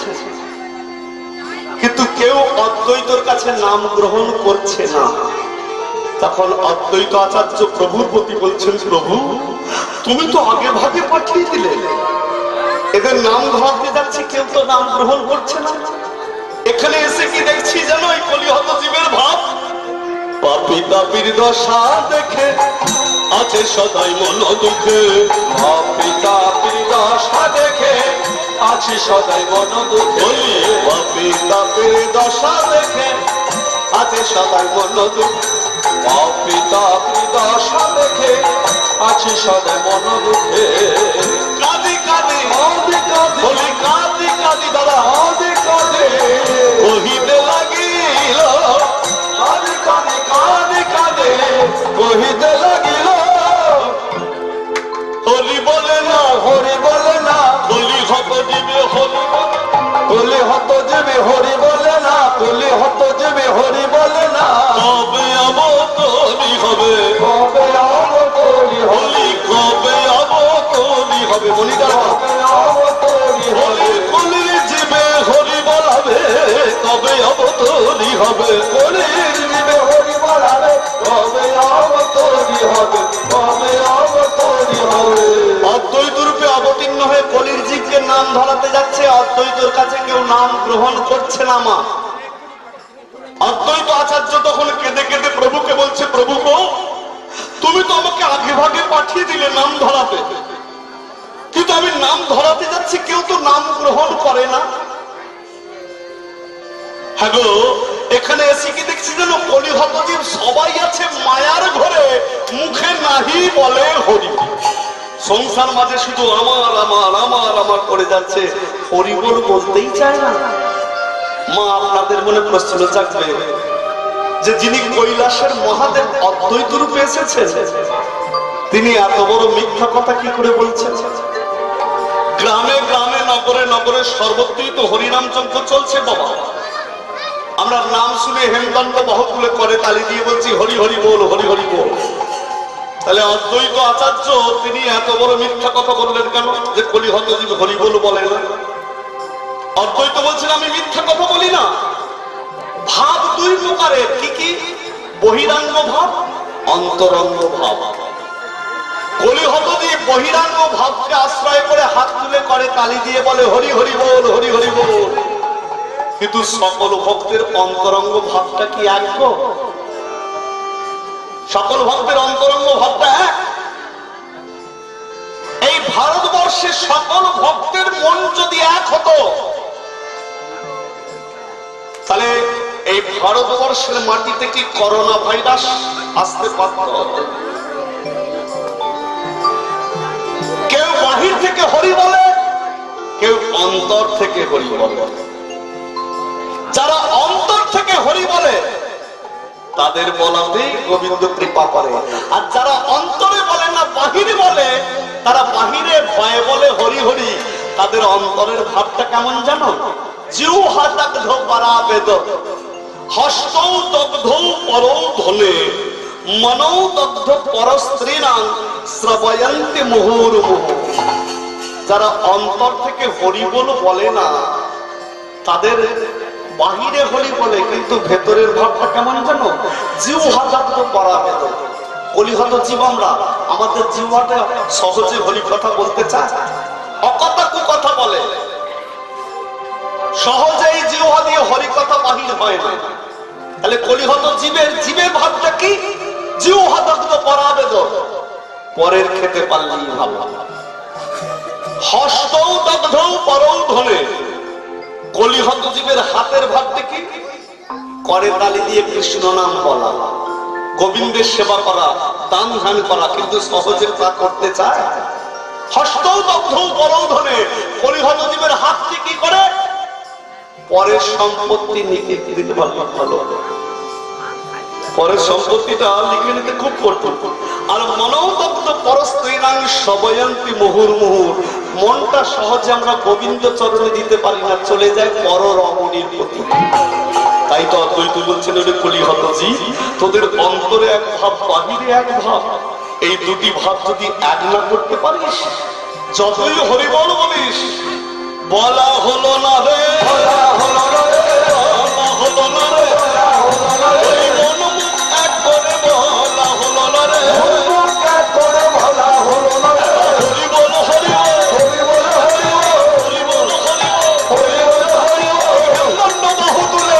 কিন্তু কেউ অদ্বৈতর কাছে নাম গ্রহণ করছে না। তখন অদ্বৈত আচার্য প্রভুর প্রতি বলছেন, প্রভু তুমি তো আগে ভাগে পাঠিয়ে দিলে, এদের নাম ধরাতে যাচ্ছে, কেউ তো নাম গ্রহণ করছে না। এখানে এসে কি দেখছি জানো? এই কলিহত জীবের ভাব। পাপী তাপীর দশা দেখে আছে সদাই মন দুঃখে, পাপী তাপীর দশা দেখে আছে সদাই মন দুঃখে, পাপী তাপীর দশা দেখে আছে সদাই মন দুঃখে, পাপী তাপীর দশা দেখে আছে সদাই মন দুঃখে। কাঁদি কাঁদি কাঁদি বলি কাঁদি কাঁদি দাদা কাঁদি কাঁদি কহিতে লাগিল, কাঁদি কাঁদি কাঁদি কাঁদি কহিতে লাগিল, হরি বলে না, হরি বলে না, কলি হত জীবে হরি বলে, কলি হত জীবে হরি বলে না, কলি হত জীবে হরি বলে না, কবে অবতরী হবে, কবে অবতরী হলি, কবে অবতরী হবে, মনিদার কবে অবতরী হলি, কলির জীবে হরি বলাবে, কবে অবতরী হবে, কলির জীবে হরি বলাবে, কবে অবতরী হবে, কবে অবতরী হবে। অদ্বৈত রূপে অবতীর্ণ হয়ে কলির জীবকে নাম ধরাতে যাচ্ছে, অদ্বৈতর কাছে কেউ নাম গ্রহণ করছে না। মা অদ্বৈত আচার্য তখন কেঁদে কেঁদে প্রভুকে বলছে, প্রভু গো তুমি তো আমাকে আগে ভাগে পাঠিয়ে দিলে নাম ধরাতে, কিন্তু আমি নাম ধরাতে যাচ্ছি, কেউ তো নাম গ্রহণ করে না। হ্যাঁ গো, এখানে এসে কি দেখছি যেন কলিহত জীব সবাই আছে মায়ার ঘরে, মুখে নাহি বলে হরি। সংসার মাঝে শুধু আমার আমার আমার আমার করে যাচ্ছে, হরি বল বলতেই চায় না। মা, আপনাদের মনে প্রশ্ন জাগবে যে যিনি কৈলাসের মহাদেব অদ্বৈত রূপে এসেছেন, তিনি এত বড় মিথ্যা কথা কি করে বলছেন? গ্রামে গ্রামে নগরে নগরে সর্বত্রই তো হরিনাম যজ্ঞ চলছে বাবা। আমরা নাম শুনে হেমদণ্ড বাহুকুলে করে তালি দিয়ে বলছি হরি হরি বল, হরি হরি বল। তাহলে অদ্বৈত আচার্য তিনি এত বড় মিথ্যা কথা বললেন কেন যে কলিহত জীব হরি বল বলে না? অদ্বৈত বলছেন আমি মিথ্যা কথা বলি না। ভাব দুই প্রকারের, কি কি? বহিরাঙ্গ ভাব, অন্তরঙ্গ ভাব। কলিহত জীব বহিরাঙ্গ ভাবকে আশ্রয় করে হাত তুলে করে তালি দিয়ে বলে হরি হরি বল, হরি হরি বল। কিন্তু সকল ভক্তের অন্তরঙ্গ ভাবটা কি এক? সকল ভক্তের অন্তরঙ্গ ভাবটা এক? এই ভারতবর্ষে সকল ভক্তের মন যদি এক হতো, তাহলে এই ভারতবর্ষের মাটিতে কি করোনা ভাইরাস আসতে পারত? কেউ বাহির থেকে হরি বলে, কেউ অন্তর থেকে হরি বলে। যারা অন্তর থেকে হরি বলে তাদের বলাতে গোবিন্দ কৃপা করে, আর যারা অন্তরে বলে না, বাহিরে বলে, তারা বাহিরে ভয়ে বলে হরি হরি, তাদের অন্তরের ভাবটা কেমন জানো? জিহ্বা দগ্ধ পরাবেদ, হস্তৌ দগ্ধ পরৌ ধনে, মনৌ দগ্ধ পরস্ত্রীণাং শ্রবয়ন্তি মুহুর্মুহুঃ। যারা অন্তর থেকে হরি বলে না, তাদের বাহিরে হরি বলে, কিন্তু ভেতরের ভাবটা কেমন জানো? জিহ্বা দগ্ধ পরাবেদ। কলিহত জীব আমরা, আমাদের জিহ্বাটা সহজে হরি কথা বলতে চায়, অকথা কুকথা বলে, সহজেই জিহ্বা দিয়ে হরি কথা বাহির হয় না। তাহলে কলিহত জীবের ভাবটা কি? জিহ্বা দগ্ধ পরাবেদ, পরের খেতে পারলেই ভালো। হস্তৌ দগ্ধ পরৌ ধনে, কলিহত জীবের হাতের ভাবটা কি? করে তালি দিয়ে কৃষ্ণ নাম বলা, গোবিন্দের সেবা করা, দান ধ্যান করা, কিন্তু সহজে তা করতে চায়। হস্তৌ দগ্ধ পরৌ ধনে, কলিহত জীবের হাতটি কি করে? পরের সম্পত্তি নিতে দিতে ভালো, পরের সম্পত্তিটা লিখে নিতে খুব করতো। আর মনোদগ্ধ পরস্ত্রীণাং শ্রবয়ন্তি মুহুর্মুহুঃ, মনটা সহজে আমরা গোবিন্দ চরণে দিতে পারি না, চলে যায় পর রমণীর প্রতি। তাই তো অদ্বৈত বলছেন ওরে কলিহত জীব, তোদের অন্তরে এক ভাব, বাহিরে এক ভাব, এই দুটি ভাব যদি এক না করতে পারিস, যতই হরিবল বলিস, বলা হলো না রে, বলা হলো না রে, বলা হলো না রে, ওই মন মুখ এক করে বলা হলো না রে, মুখ এক করে বলা হলো না রে, হরি বল হরি বল, হরি বল হরি বল, হরি বল হরি বল, হরি বল হরি বল, মন্ড বাহু তুলে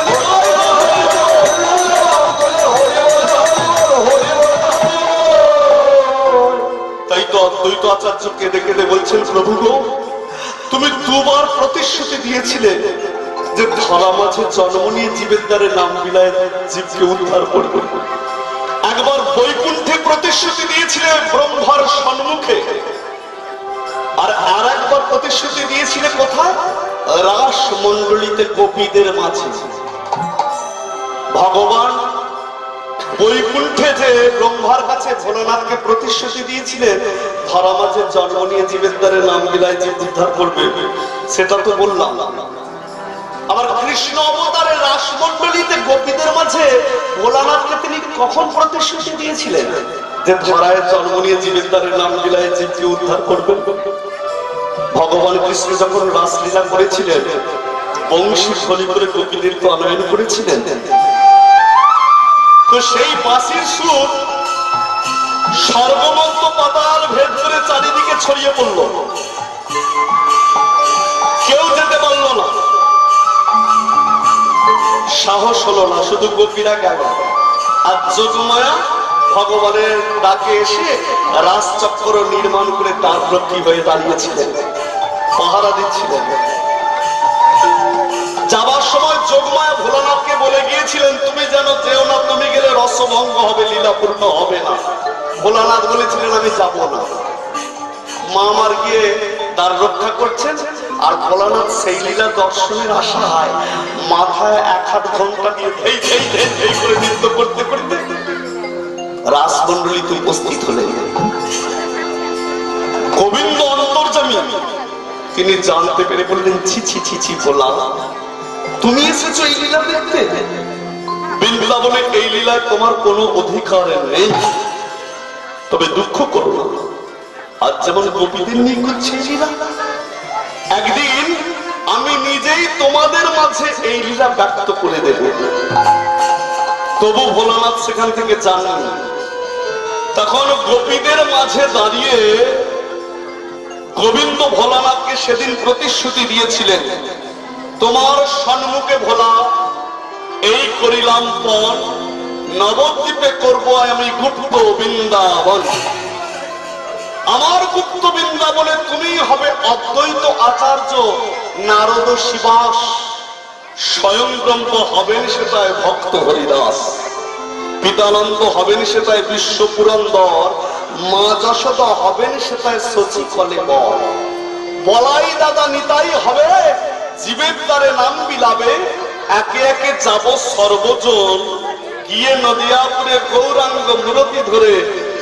তাই তো অদ্বৈত আচার্য কেঁদে কেঁদে বলছেন, প্রভু গো, তুমি দুবার প্রতিশ্রুতি দিয়েছিলে যে ধরা মাঝে জন্ম নিয়ে জীবের দ্বারে নাম বিলায় জীবকে উদ্ধার করবে। একবার বৈকুণ্ঠে প্রতিশ্রুতি দিয়েছিলে ব্রহ্মার সম্মুখে, আর একবার প্রতিশ্রুতি দিয়েছিলে কোথায়? রাস মণ্ডলীতে গোপীদের মাঝে। ভগবান বৈকুণ্ঠে যে ব্রহ্মার কাছে ভোলানাথকে প্রতিশ্রুতি দিয়েছিলেন ধরা মাঝে জন্ম নিয়ে জীবের দ্বারে নাম বিলায় জীব উদ্ধার করবে, সেটা তো বললাম। আবার কৃষ্ণ অবতারে রাসমণ্ডলীতে গোপীদের মাঝে ভোলানাথকে তিনি কখন প্রতিশ্রুতি দিয়েছিলেন যে ধরায় জন্ম নিয়ে জীবের দ্বারে নাম বিলায় জীবকে উদ্ধার করবেন? ভগবান কৃষ্ণ যখন রাসলীলা করেছিলেন, বংশী ধ্বনি করে গোপীদের তো আনয়ন করেছিলেন, তো সেই বাঁশির সুর সর্বমন্ত পাতাল ভেদ করে চারিদিকে ছড়িয়ে পড়ল, কেউ যেতে পারল না, সাহস হলো না, শুধু গোপীরা গেল। আর যোগমায়া ভগবানের ডাকে এসে রাজচক্র নির্মাণ করে তার রক্ষী হয়ে দাঁড়িয়েছিলেন, পাহারা দিচ্ছিলেন। যাবার সময় যোগমায়া ভোলানাথকে বলে গিয়েছিলেন, তুমি যেন যেও না, তুমি গেলে রসভঙ্গ হবে, লীলাপূর্ণ হবে না। ভোলানাথ বলেছিলেন আমি যাব না। মা আমার গিয়ে দ্বার রক্ষা করছেন, আর ভোলানাথ সেই লীলা দর্শনের আশায় মাথায় 1-8 ঘন্টা দিয়ে ধেই ধেই ধেই ধেই করে নৃত্য করতে করতে রাসমণ্ডলীতে উপস্থিত হলেন। গোবিন্দ অন্তর্যামী, তিনি জানতে পেরে বললেন, ছি ছি ছি ছি ভোলা, তুমি এসেছো এই লীলা দেখতে? বৃন্দাবনে এই লীলায় তোমার কোনো অধিকার নেই, তবে দুঃখ করো না, আজ যেমন গোপীদের নিয়ে করছে লীলা, একদিন আমি নিজেই তোমাদের মাঝে এই লীলা ব্যক্ত করে দেব। তবু ভোলানাথ সেখান থেকে জানেন। তখন গোপীদের মাঝে দাঁড়িয়ে গোবিন্দ ভোলানাথকে সেদিন প্রতিশ্রুতি দিয়েছিলেন, তোমার সম্মুখে ভোলা এই করিলাম পণ, নবদ্বীপে করব আমি গুপ্ত বৃন্দাবন। আমার গুপ্ত বৃন্দাবনে তুমি হবে অদ্বৈত আচার্য নারদ শিবাস, স্বয়ং ব্রহ্ম হবেন সেটায় ভক্ত হরিদাস, পিতানন্দ হবেন সেটায় বিশ্ব পুরন্দর, মা যশোদা হবেন সেটায় শচী কলেবর, বলাই দাদা নিতাই হবে জীবের দ্বারে নাম বিলাবে, একে একে যাব সর্বজন, গিয়ে নদিয়াপুরে গৌরাঙ্গ মূরতি ধরে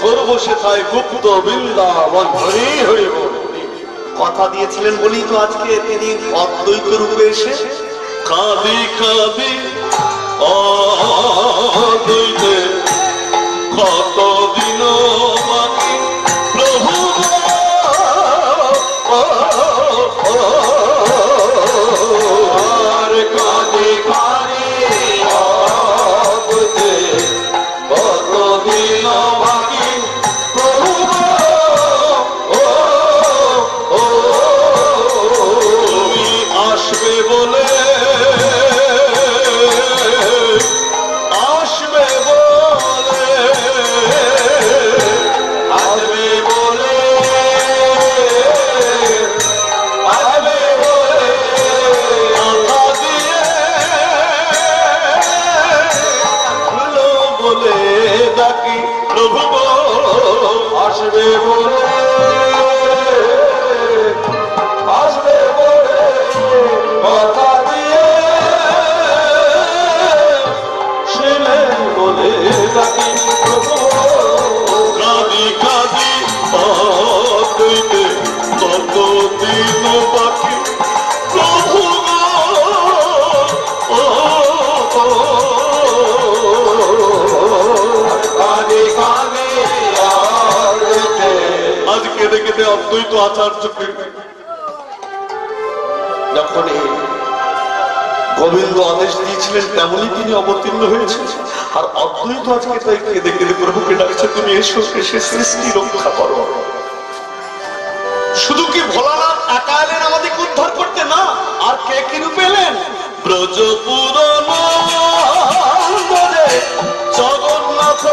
করবো সেটায় গুপ্ত বৃন্দাবন। হরি হরি বল। কথা দিয়েছিলেন বলেই তো আজকে তিনি অদ্বৈত রূপে এসে কাঁদি কাঁদি অদ্বৈতে কতদিন বাকি প্রভু কাঁদি কাঁদি অদ্বৈতে কতদিন বাকি প্রভু তুমি আসবে বলে আসবে বলে আসবে বলে কথা দিয়ে ছেলে বলে ডাকি কাঁদি কাঁদি অদ্বৈতে কতদিন বাকি প্রভু কাঁদি কাঁদি আজ কেঁদে কেঁদে অদ্বৈত আচার্যকে যখন গোবিন্দ আদেশ দিয়েছিলেন তেমনই তিনি অবতীর্ণ হয়েছেন। আর অদ্বৈত আজকে তাই কেঁদে কেঁদে প্রভুকে ডাকছে, তুমি এসো, এসে সৃষ্টি রক্ষা করো। শুধু কি ভোলানাথ একা এলেন আমাদেরকে উদ্ধার করতে? না, আর কে কি রূপে এলেন? ব্রজপুর জগন্নাথ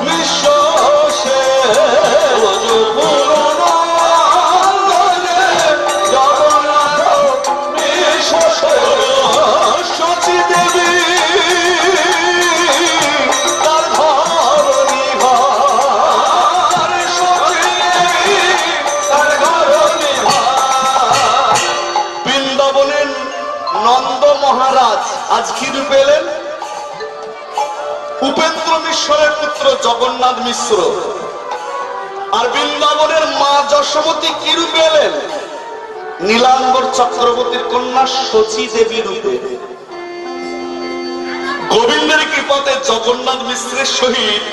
বিশ্ব বৃন্দাবনের নন্দ মহারাজ আজ কি রূপে এলেন? উপেন্দ্র মিশ্রের পুত্র জগন্নাথ মিশ্র। আর বৃন্দাবনের মা যশোমতী কি রূপে এলেন? নীলাম্বর চক্রবর্তীর কন্যা শচী দেবী রূপে। গোবিন্দের কৃপাতে জগন্নাথ মিশ্রের সহিত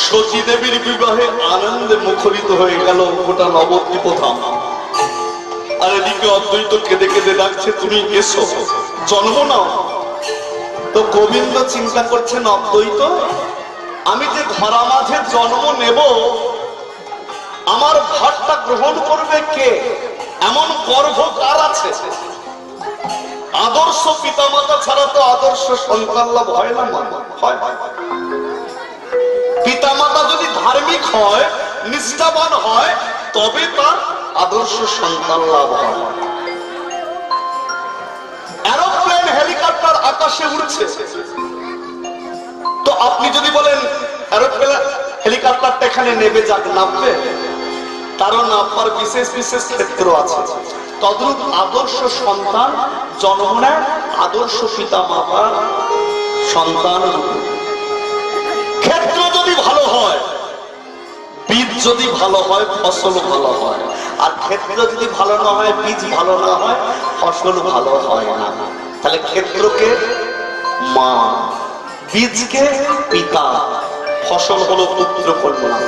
শচী দেবীর বিবাহে আনন্দে মুখরিত হয়ে গেল গোটা নবদ্বীপ ধাম। আর এদিকে অদ্বৈত কেঁদে কেঁদে ডাকছে, তুমি এসো, জন্ম নাও। তো গোবিন্দ চিন্তা করছেন, অদ্বৈত আমি যে ধরা মাঝে জন্ম নেব, আমার ভারটা গ্রহণ করবে কে? এমন গর্ভ কার আছে? আদর্শ পিতামাতা ছাড়া তো আদর্শ সন্তান লাভ হয় না। পিতামাতা যদি ধার্মিক হয়, নিষ্ঠাবান হয়, তবে তার আদর্শ সন্তান লাভ হয়। এরোপ্লেন হেলিকপ্টার আকাশে উড়ছে, তো আপনি যদি বলেন এরোপ্লেন হেলিকপ্টারটা এখানে নেমে যাক, নামবে? কারণ আপনার বিশেষ বিশেষ ক্ষেত্র আছে। তদ্রূপ আদর্শ সন্তান জন্ম নেয় আদর্শ পিতা মাতার সন্তান। ক্ষেত্র যদি ভালো হয়, বীজ যদি ভালো হয়, ফসল ভালো হয়। আর ক্ষেত্র যদি ভালো না হয়, বীজ ভালো না হয়, ফসল ভালো হয় না। তাহলে ক্ষেত্রকে মা, বীজকে পিতা, ফসল হলো পুত্র কন্যা।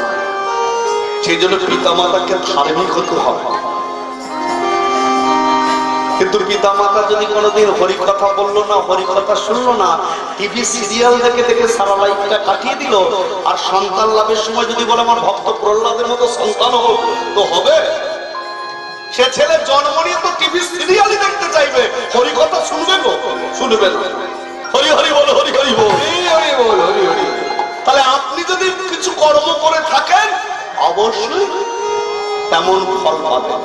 সেই জন্য পিতা মাতাকে ধার্মিক হতে হবে। কিন্তু পিতা মাতা যদি কোনোদিন হরিকথা বললো না, হরিকথা শুনলো না, টিভি সিরিয়াল দেখে দেখে সারা লাইফটা কাটিয়ে দিল, আর সন্তান লাভের সময় যদি বলে আমার ভক্ত প্রহ্লাদের মতো সন্তান হোক, তো হবে? সে ছেলে জন্ম নিয়ে তো টিভি সিরিয়ালই দেখতে চাইবে, হরিকথা শুনবে গো? শুনবে না। হরি হরি বল, হরি হরি বল, হরি বল, হরি হরি। তাহলে আপনি যদি কিছু কর্ম করে থাকেন, অবশ্যই তেমন ফল পাবেন।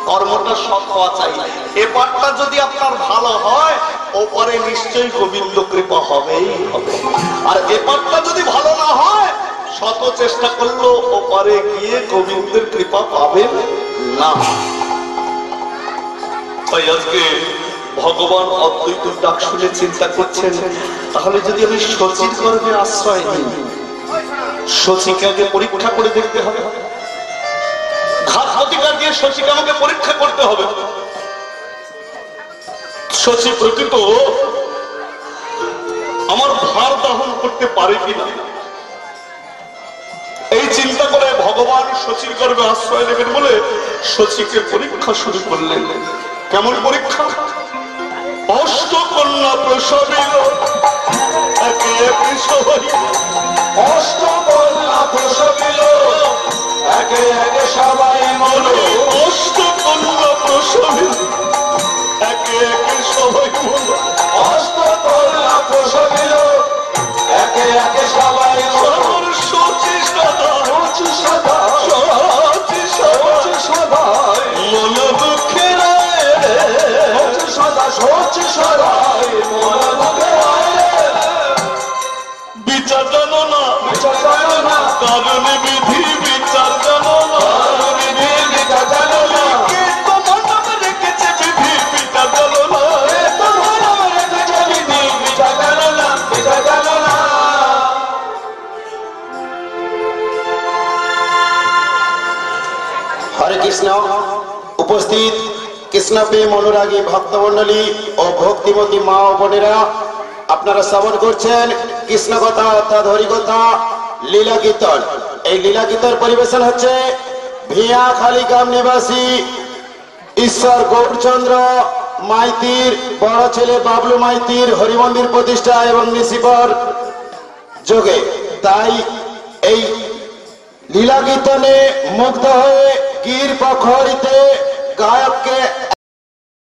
কর্মটা সৎ হওয়া চাই। এপারটা যদি আপনার ভালো হয়, ওপারে নিশ্চয়ই গোবিন্দ কৃপা হবেই হবে। আর এপারটা যদি ভালো না হয়, শত চেষ্টা করলেও ওপারে গিয়ে গোবিন্দের কৃপা পাবেন না। তাই আজকে ভগবান অদ্বৈত ডাক শুনে চিন্তা করছেন, তাহলে যদি আমি শচীর গর্ভে আশ্রয় নিই, শচীকে আগে পরীক্ষা করে দেখতে হবে। ঘাত প্রতিকার দিয়ে শচীকে আমাকে পরীক্ষা করতে হবে। শচী প্রকৃত আমার ভার দাহন করতে পারে কিনা, এই চিন্তা করে ভগবান শচীর গর্ভে আশ্রয় নেবেন বলে শচীকে পরীক্ষা শুরু করলেন। কেমন পরীক্ষা? অষ্টকন্যা প্রসবিল একে একে সবাই, অষ্টকন্যা প্রসবিল একে একে সবাই বলো, অষ্টকন্যা প্রসবিল একে একে সবাই বলো, অষ্টকন্যা প্রসবিল একে একে সবাই বলো। শচী সদা, শচী সদা, শচী শচী সদাই মন দুঃখে শচী সদা, শচী সদাই মন দুঃখে বিচার জানো না, বিচার জানো না, কারণ বিধি বিচার জানো না, বিধি বিচার জানো না, কে তোমার নামে রেখেছে বিধি বিচার জানো না, কে তোমার নামে রেখেছে বিধি বিচার জানো না, বিচার জানো না। হরে কৃষ্ণ। উপস্থিত কৃষ্ণপ্রেম অনুরাগী ভক্তমন্ডলী ও ভক্তিমতী মা ও বোনেরা, আপনারা শ্রবণ করছেন কৃষ্ণ কথা অর্থাৎ হরিকথা লীলা কীর্তন। এই লীলা কীর্তন পরিবেশন হচ্ছে ভিয়াখালী গ্রাম নিবাসী ঈশ্বর গৌরচন্দ্র মাইতির বড় ছেলে বাবলু মাইতির হরিমন্দির প্রতিষ্ঠা এবং নিশিপর যোগে। তাই এই লীলা কীর্তনে মুগ্ধ হয়ে গির পক্ষ হইতে গায়ককে